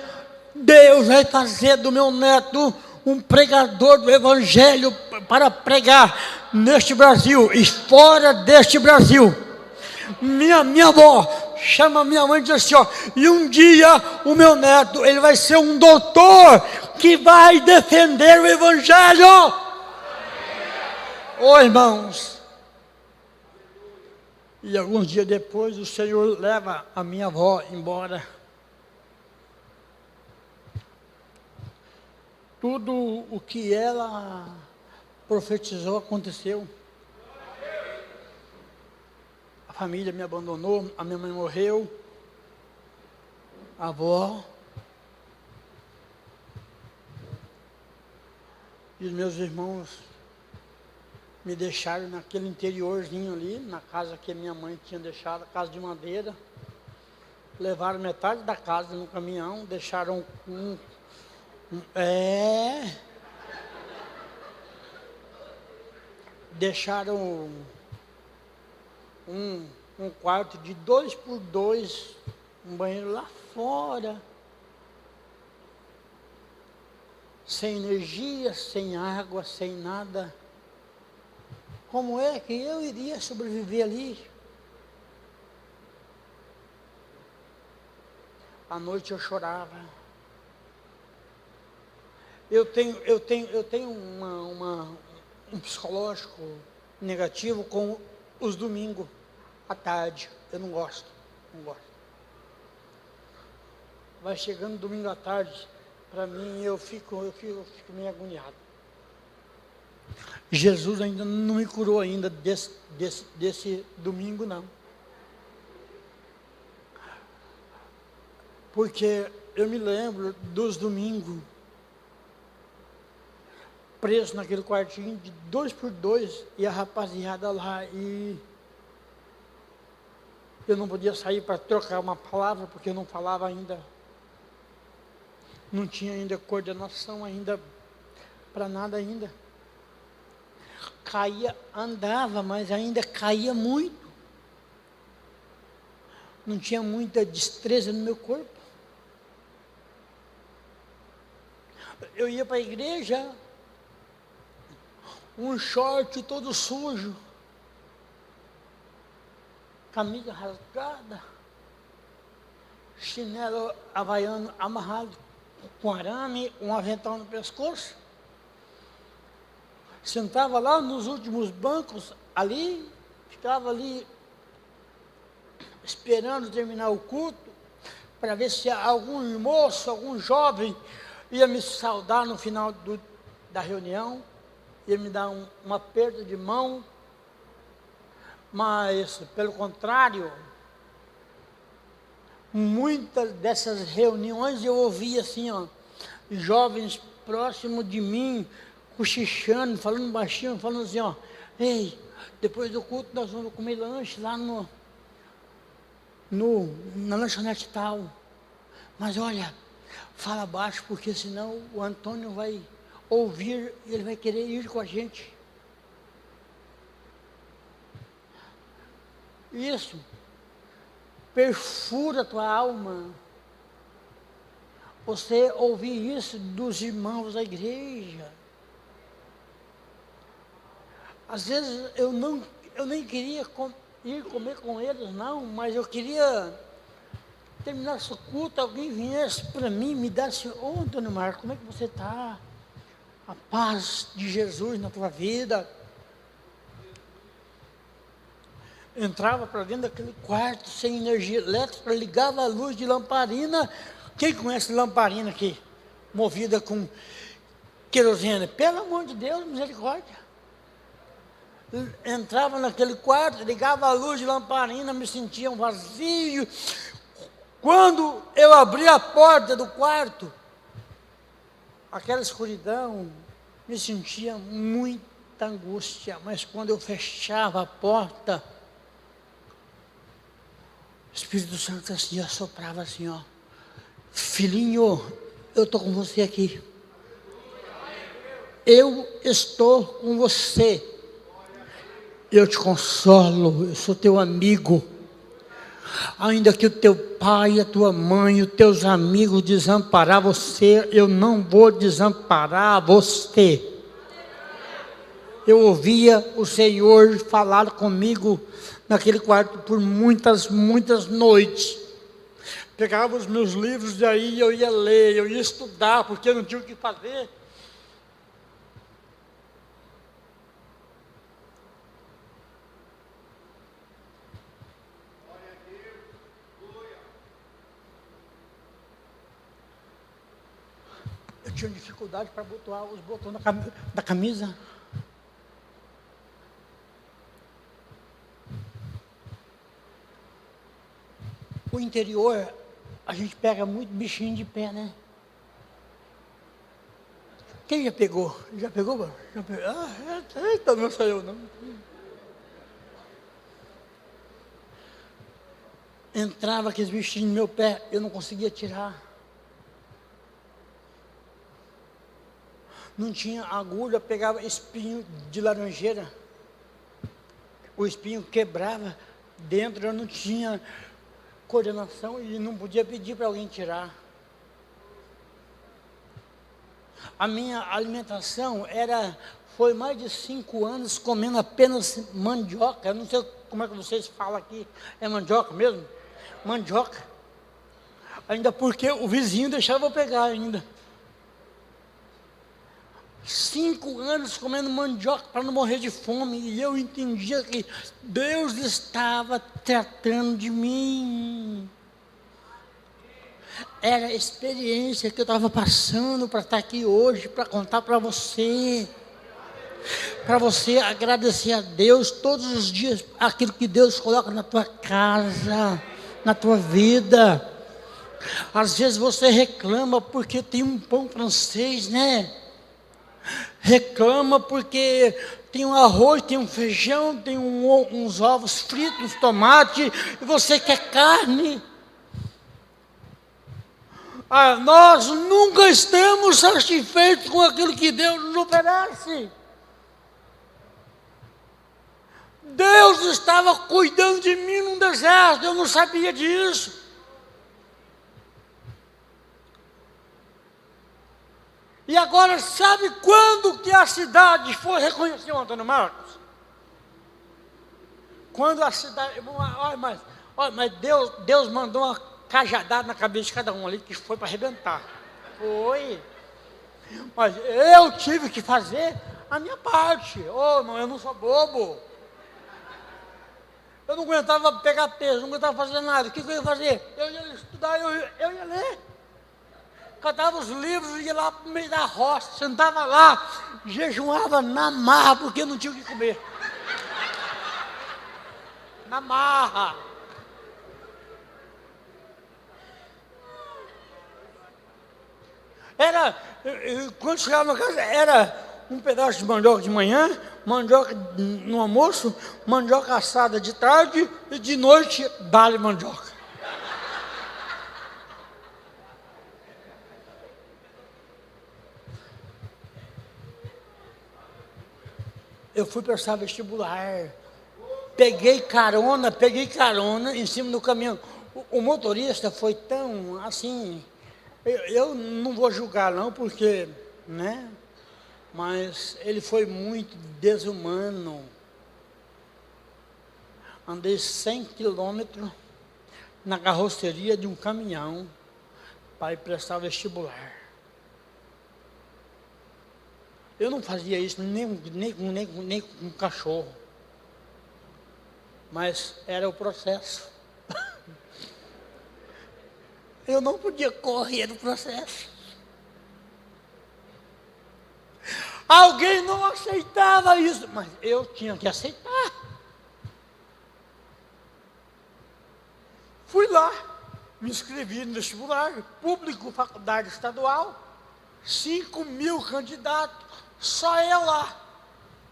Deus vai fazer do meu neto um pregador do Evangelho para pregar neste Brasil e fora deste Brasil. Minha avó chama minha mãe e diz assim, ó, e um dia o meu neto, ele vai ser um doutor que vai defender o Evangelho. Ô irmãos, e alguns dias depois o Senhor leva a minha avó embora. Tudo o que ela profetizou aconteceu. A família me abandonou, a minha mãe morreu, a avó. E os meus irmãos me deixaram naquele interiorzinho ali, na casa que minha mãe tinha deixado, casa de madeira. Levaram metade da casa no caminhão, deixaram deixaram um quarto de 2 por 2, um banheiro lá fora, sem energia, sem água, sem nada. Como é que eu iria sobreviver ali? À noite eu chorava. Eu tenho um psicológico negativo com os domingos à tarde. Eu não gosto. Vai chegando domingo à tarde, para mim eu fico meio agoniado. Jesus ainda não me curou ainda desse domingo, não. Porque eu me lembro dos domingos, preso naquele quartinho de 2 por 2, e a rapaziada lá, e eu não podia sair para trocar uma palavra, porque eu não falava ainda, não tinha ainda coordenação ainda, para nada ainda. Caía, andava, mas ainda caía muito. Não tinha muita destreza no meu corpo. Eu ia para a igreja, um short todo sujo, camisa rasgada, chinelo havaiano amarrado com arame, um avental no pescoço. Sentava lá nos últimos bancos, ali, ficava ali, esperando terminar o culto, para ver se algum moço, algum jovem, ia me saudar no final da reunião, ia me dar um aperto de mão, mas, pelo contrário, muitas dessas reuniões eu ouvia assim, ó, jovens próximos de mim, cochichando, falando baixinho, falando assim, ó, ei, depois do culto nós vamos comer lanche lá na lanchonete tal. Mas olha, fala baixo, porque senão o Antônio vai ouvir e ele vai querer ir com a gente. Isso perfura a tua alma. Você ouvir isso dos irmãos da igreja. Às vezes eu nem queria ir comer com eles, não, mas eu queria terminar o culto, alguém viesse para mim, me desse, Antônio Marcos, como é que você está? A paz de Jesus na tua vida. Entrava para dentro daquele quarto sem energia elétrica, ligava a luz de lamparina. Quem conhece lamparina aqui? Movida com querosene? Pelo amor de Deus, misericórdia. Entrava naquele quarto, ligava a luz de lamparina, me sentia um vazio. Quando eu abria a porta do quarto, aquela escuridão, me sentia muita angústia. Mas quando eu fechava a porta, o Espírito Santo assim assoprava assim, ó. Filhinho, eu estou com você aqui. Eu estou com você. Eu te consolo, eu sou teu amigo. Ainda que o teu pai, a tua mãe, os teus amigos desamparar você, eu não vou desamparar você. Eu ouvia o Senhor falar comigo naquele quarto por muitas noites. Pegava os meus livros e aí eu ia ler, eu ia estudar, porque eu não tinha o que fazer. Eu tinha dificuldade para botar os botões da camisa. O interior, a gente pega muito bichinho de pé, né? Quem já pegou? Já pegou, mano? Já pegou? Eita, não sou eu, não. Entrava aqueles bichinhos no meu pé, eu não conseguia tirar. Não tinha agulha, pegava espinho de laranjeira. O espinho quebrava dentro, eu não tinha coordenação e não podia pedir para alguém tirar. A minha alimentação foi mais de 5 anos comendo apenas mandioca. Eu não sei como é que vocês falam aqui, é mandioca mesmo? Mandioca. Ainda porque o vizinho deixava eu pegar ainda. 5 anos comendo mandioca para não morrer de fome, e eu entendia que Deus estava tratando de mim. Era a experiência que eu estava passando para estar aqui hoje, para contar para você agradecer a Deus todos os dias, aquilo que Deus coloca na tua casa, na tua vida. Às vezes você reclama porque tem um pão francês, né? Reclama porque tem um arroz, tem um feijão, tem uns ovos fritos, uns tomates, e você quer carne. Nós nunca estamos satisfeitos com aquilo que Deus nos oferece. Deus estava cuidando de mim num deserto, eu não sabia disso. E agora, sabe quando que a cidade foi reconhecer o Antônio Marcos? Quando a cidade... Mas Deus mandou uma cajadada na cabeça de cada um ali, que foi para arrebentar. Foi. Mas eu tive que fazer a minha parte. Irmão, eu não sou bobo. Eu não aguentava pegar peso, não aguentava fazer nada. O que eu ia fazer? Eu ia estudar, eu ia ler. Catava os livros, ia lá no meio da roça, sentava lá, jejuava na marra, porque não tinha o que comer. Na marra. Quando chegava na casa, era um pedaço de mandioca de manhã, mandioca no almoço, mandioca assada de tarde, e de noite, dá-lhe mandioca. eu fui prestar vestibular. Peguei carona em cima do caminhão. O motorista foi tão assim, eu não vou julgar não, porque, né? Mas ele foi muito desumano. Andei 100 quilômetros na carroceria de um caminhão para ir prestar vestibular. Eu não fazia isso nem com um cachorro. Mas era o processo. Eu não podia correr no processo. Alguém não aceitava isso, mas eu tinha que aceitar. Fui lá, me inscrevi no vestibular, público, faculdade estadual, 5.000 candidatos, só eu lá,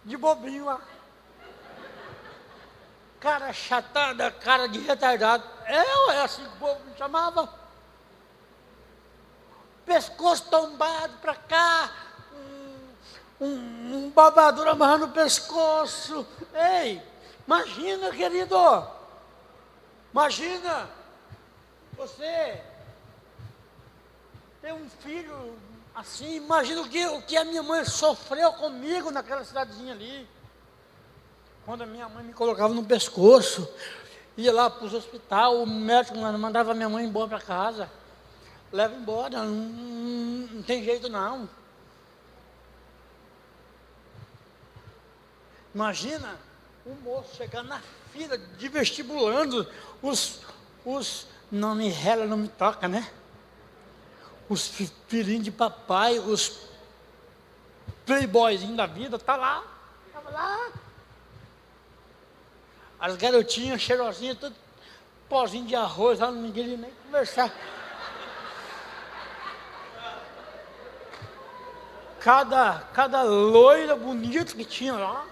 de bobinho lá. Cara chatada, cara de retardado. É assim que o povo me chamava. Pescoço tombado para cá, um babador amarrando o pescoço. Ei, imagina, querido, imagina, você tem um filho assim, imagina o que a minha mãe sofreu comigo naquela cidadezinha ali. Quando a minha mãe me colocava no pescoço, ia lá para os hospitais, o médico mandava a minha mãe embora para casa. Leva embora, não tem jeito não. Imagina um moço chegar na fila de vestibulando, não me rela, não me toca, né? Os filhinhos de papai, os playboyzinhos da vida, tava lá. As garotinhas cheirosinhas, tudo pozinho de arroz, lá não queria nem conversar. Cada loira bonita que tinha lá,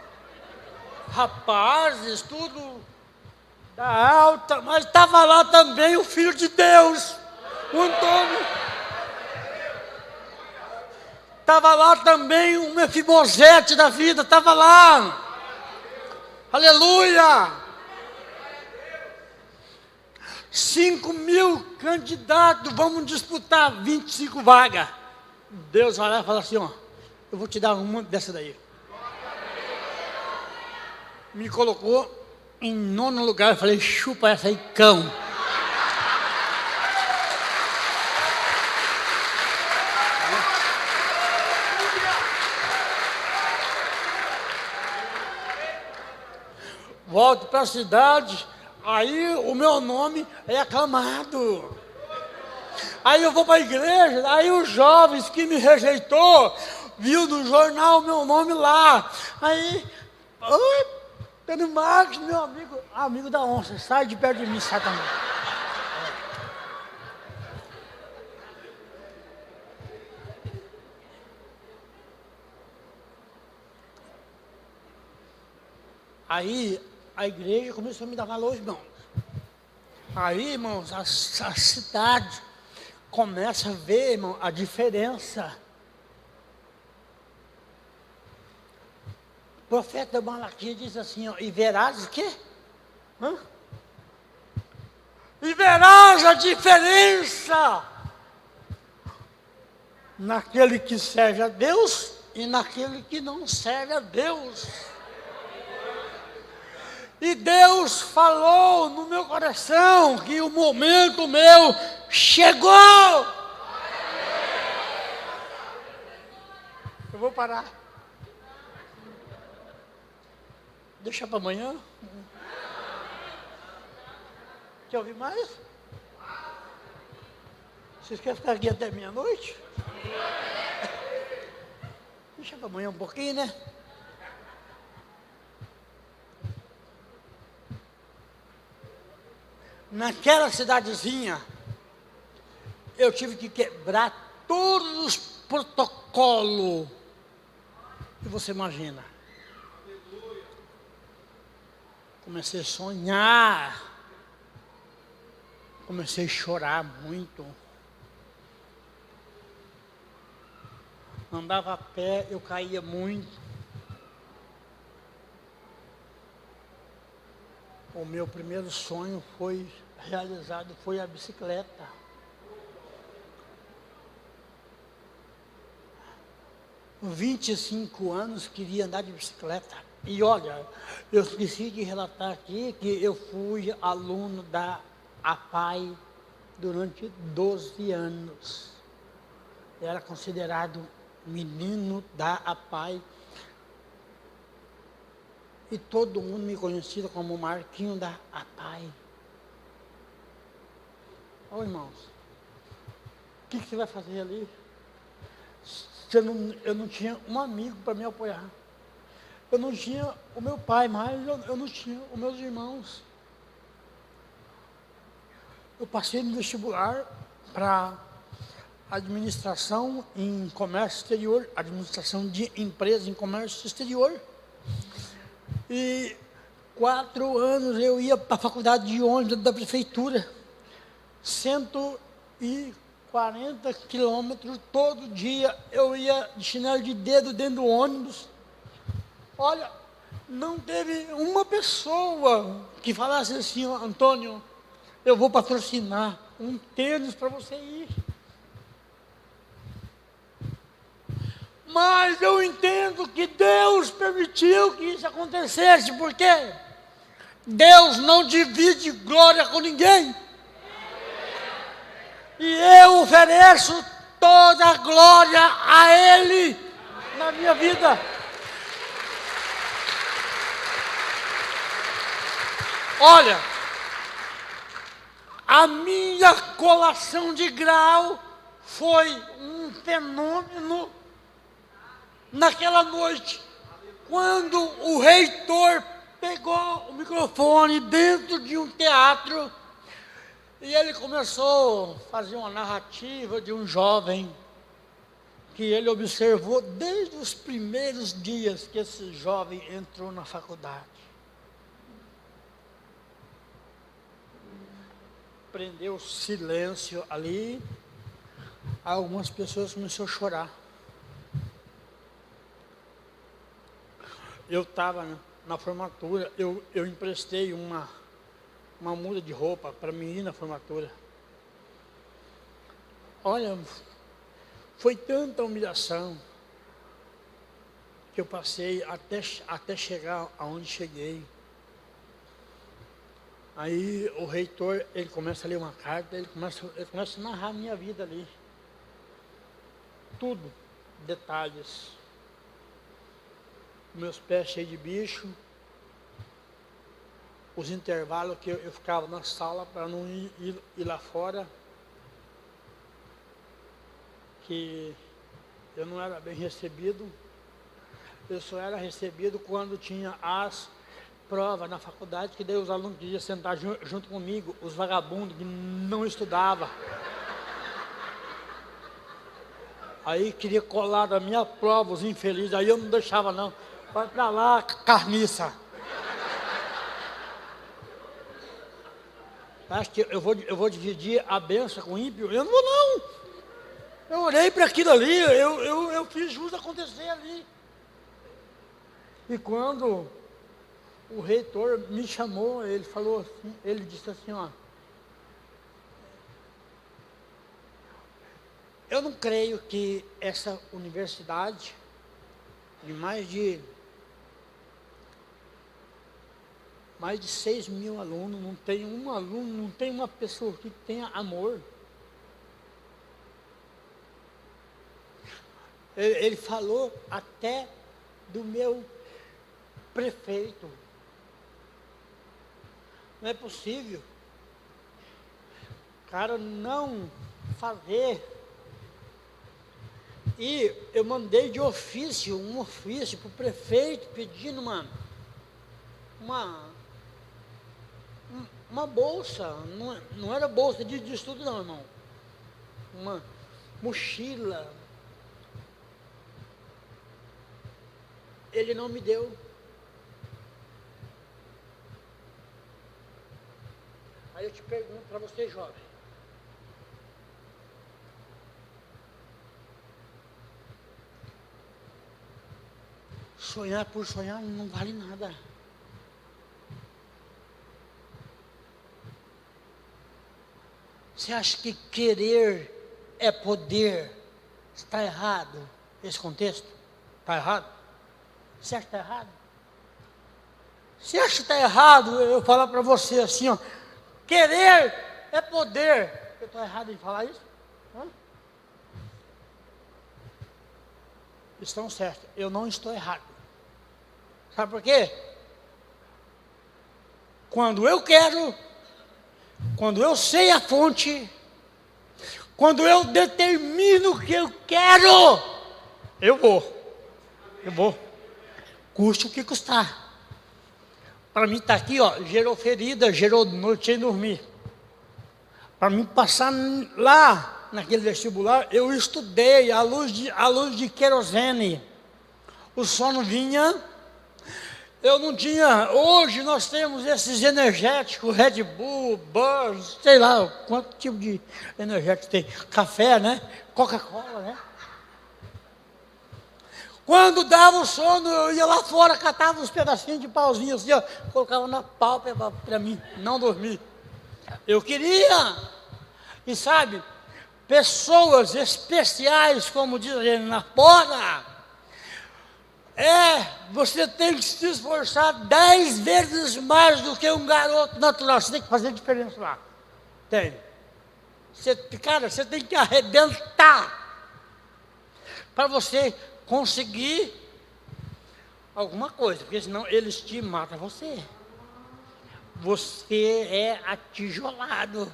rapazes, tudo da alta, mas estava lá também o Filho de Deus, o Antônio. Estava lá também o Mefibosete da vida, estava lá. Aleluia! 5.000 candidatos, vamos disputar 25 vagas. Deus vai lá e fala assim, ó, eu vou te dar uma dessa daí. Me colocou em 9º lugar, eu falei, chupa essa aí, cão. Volto para a cidade, aí o meu nome é aclamado. Aí eu vou para a igreja, aí os jovens que me rejeitou, viu no jornal meu nome lá. Aí, oi, Pedro Marcos, meu amigo da onça, sai de perto de mim, Satanás. Aí a igreja começou a me dar valor, irmãos. Aí, irmãos, a cidade começa a ver, irmão, a diferença. O profeta Malaquias diz assim, ó, e verás o quê? E verás a diferença naquele que serve a Deus e naquele que não serve a Deus. E Deus falou no meu coração que o momento meu chegou. Eu vou parar. Deixa para amanhã. Quer ouvir mais? Vocês querem ficar aqui até meia-noite? Deixa para amanhã um pouquinho, né? Naquela cidadezinha, eu tive que quebrar todos os protocolos que você imagina. Comecei a sonhar, comecei a chorar muito. Andava a pé, eu caía muito. o meu primeiro sonho foi realizado, foi a bicicleta. Com 25 anos queria andar de bicicleta. E olha, eu esqueci de relatar aqui que eu fui aluno da APAI durante 12 anos. Eu era considerado menino da APAI. E todo mundo me conhecia como Marquinho da APAI. Ô irmãos, o que você vai fazer ali? Eu não tinha um amigo para me apoiar. Eu não tinha o meu pai, mas eu não tinha os meus irmãos. Eu passei no vestibular para administração em comércio exterior, administração de empresa em comércio exterior. E 4 anos eu ia para a faculdade de ônibus da prefeitura. 140 quilômetros todo dia eu ia de chinelo de dedo dentro do ônibus. Olha, não teve uma pessoa que falasse assim: Antônio, eu vou patrocinar um tênis para você ir. Mas eu entendo que Deus permitiu que isso acontecesse, porque Deus não divide glória com ninguém. E eu ofereço toda a glória a Ele na minha vida. Olha, a minha colação de grau foi um fenômeno naquela noite, quando o reitor pegou o microfone dentro de um teatro e ele começou a fazer uma narrativa de um jovem que ele observou desde os primeiros dias que esse jovem entrou na faculdade. Prendeu o silêncio ali, algumas pessoas começaram a chorar. Eu estava na formatura, eu emprestei uma muda de roupa para mim ir na formatura. Olha, foi tanta humilhação que eu passei até chegar aonde cheguei. Aí o reitor, ele começa a ler uma carta, ele começa a narrar a minha vida ali. Tudo, detalhes. Meus pés cheios de bicho, os intervalos que eu ficava na sala para não ir lá fora, que eu não era bem recebido. Eu só era recebido quando tinha as provas na faculdade, que daí os alunos queriam sentar junto comigo, os vagabundos que não estudavam. Aí queria colar da minha prova, os infelizes, aí eu não deixava não. Vai pra lá, carniça. Acho que eu vou dividir a benção com o ímpio? Eu não vou não. Eu orei para aquilo ali, eu fiz jus acontecer ali. E quando o reitor me chamou, ele falou assim, ele disse assim, ó, eu não creio que essa universidade, de mais de 6 mil alunos, não tem um aluno, não tem uma pessoa que tenha amor. Ele falou até do meu prefeito. Não é possível, cara, não fazer. E eu mandei de ofício, um ofício para o prefeito pedindo uma bolsa, não era bolsa de estudo não, irmão. Uma mochila. Ele não me deu. Aí eu te pergunto para você, jovem. Sonhar por sonhar não vale nada. Você acha que querer é poder? Está errado esse contexto? Está errado? Você acha que está errado? Você acha que está errado eu falar para você assim, ó, querer é poder? Eu estou errado em falar isso? Hã? Estão certos, eu não estou errado. Sabe por quê? Quando eu quero, quando eu sei a fonte, quando eu determino o que eu quero, eu vou, custe o que custar. Para mim estar aqui, ó, gerou ferida, gerou noite sem dormir. Para mim passar lá, naquele vestibular, eu estudei à luz de querosene. O sono vinha, eu não tinha. Hoje nós temos esses energéticos, Red Bull, Buzz, sei lá quanto tipo de energético tem. Café, né? Coca-Cola, né? Quando dava o sono, eu ia lá fora, catava uns pedacinhos de pauzinho assim, ó, colocava na pálpebra para mim não dormir. Eu queria. E sabe, pessoas especiais, como diz a gente, na porra, você tem que se esforçar 10 vezes mais do que um garoto natural. Você tem que fazer diferença lá. Tem. Cara, você tem que arrebentar para você conseguir alguma coisa, porque senão eles te matam você. Você é atijolado.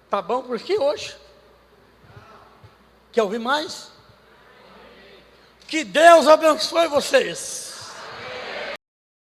Tá bom por aqui hoje? Quer ouvir mais? Que Deus abençoe vocês.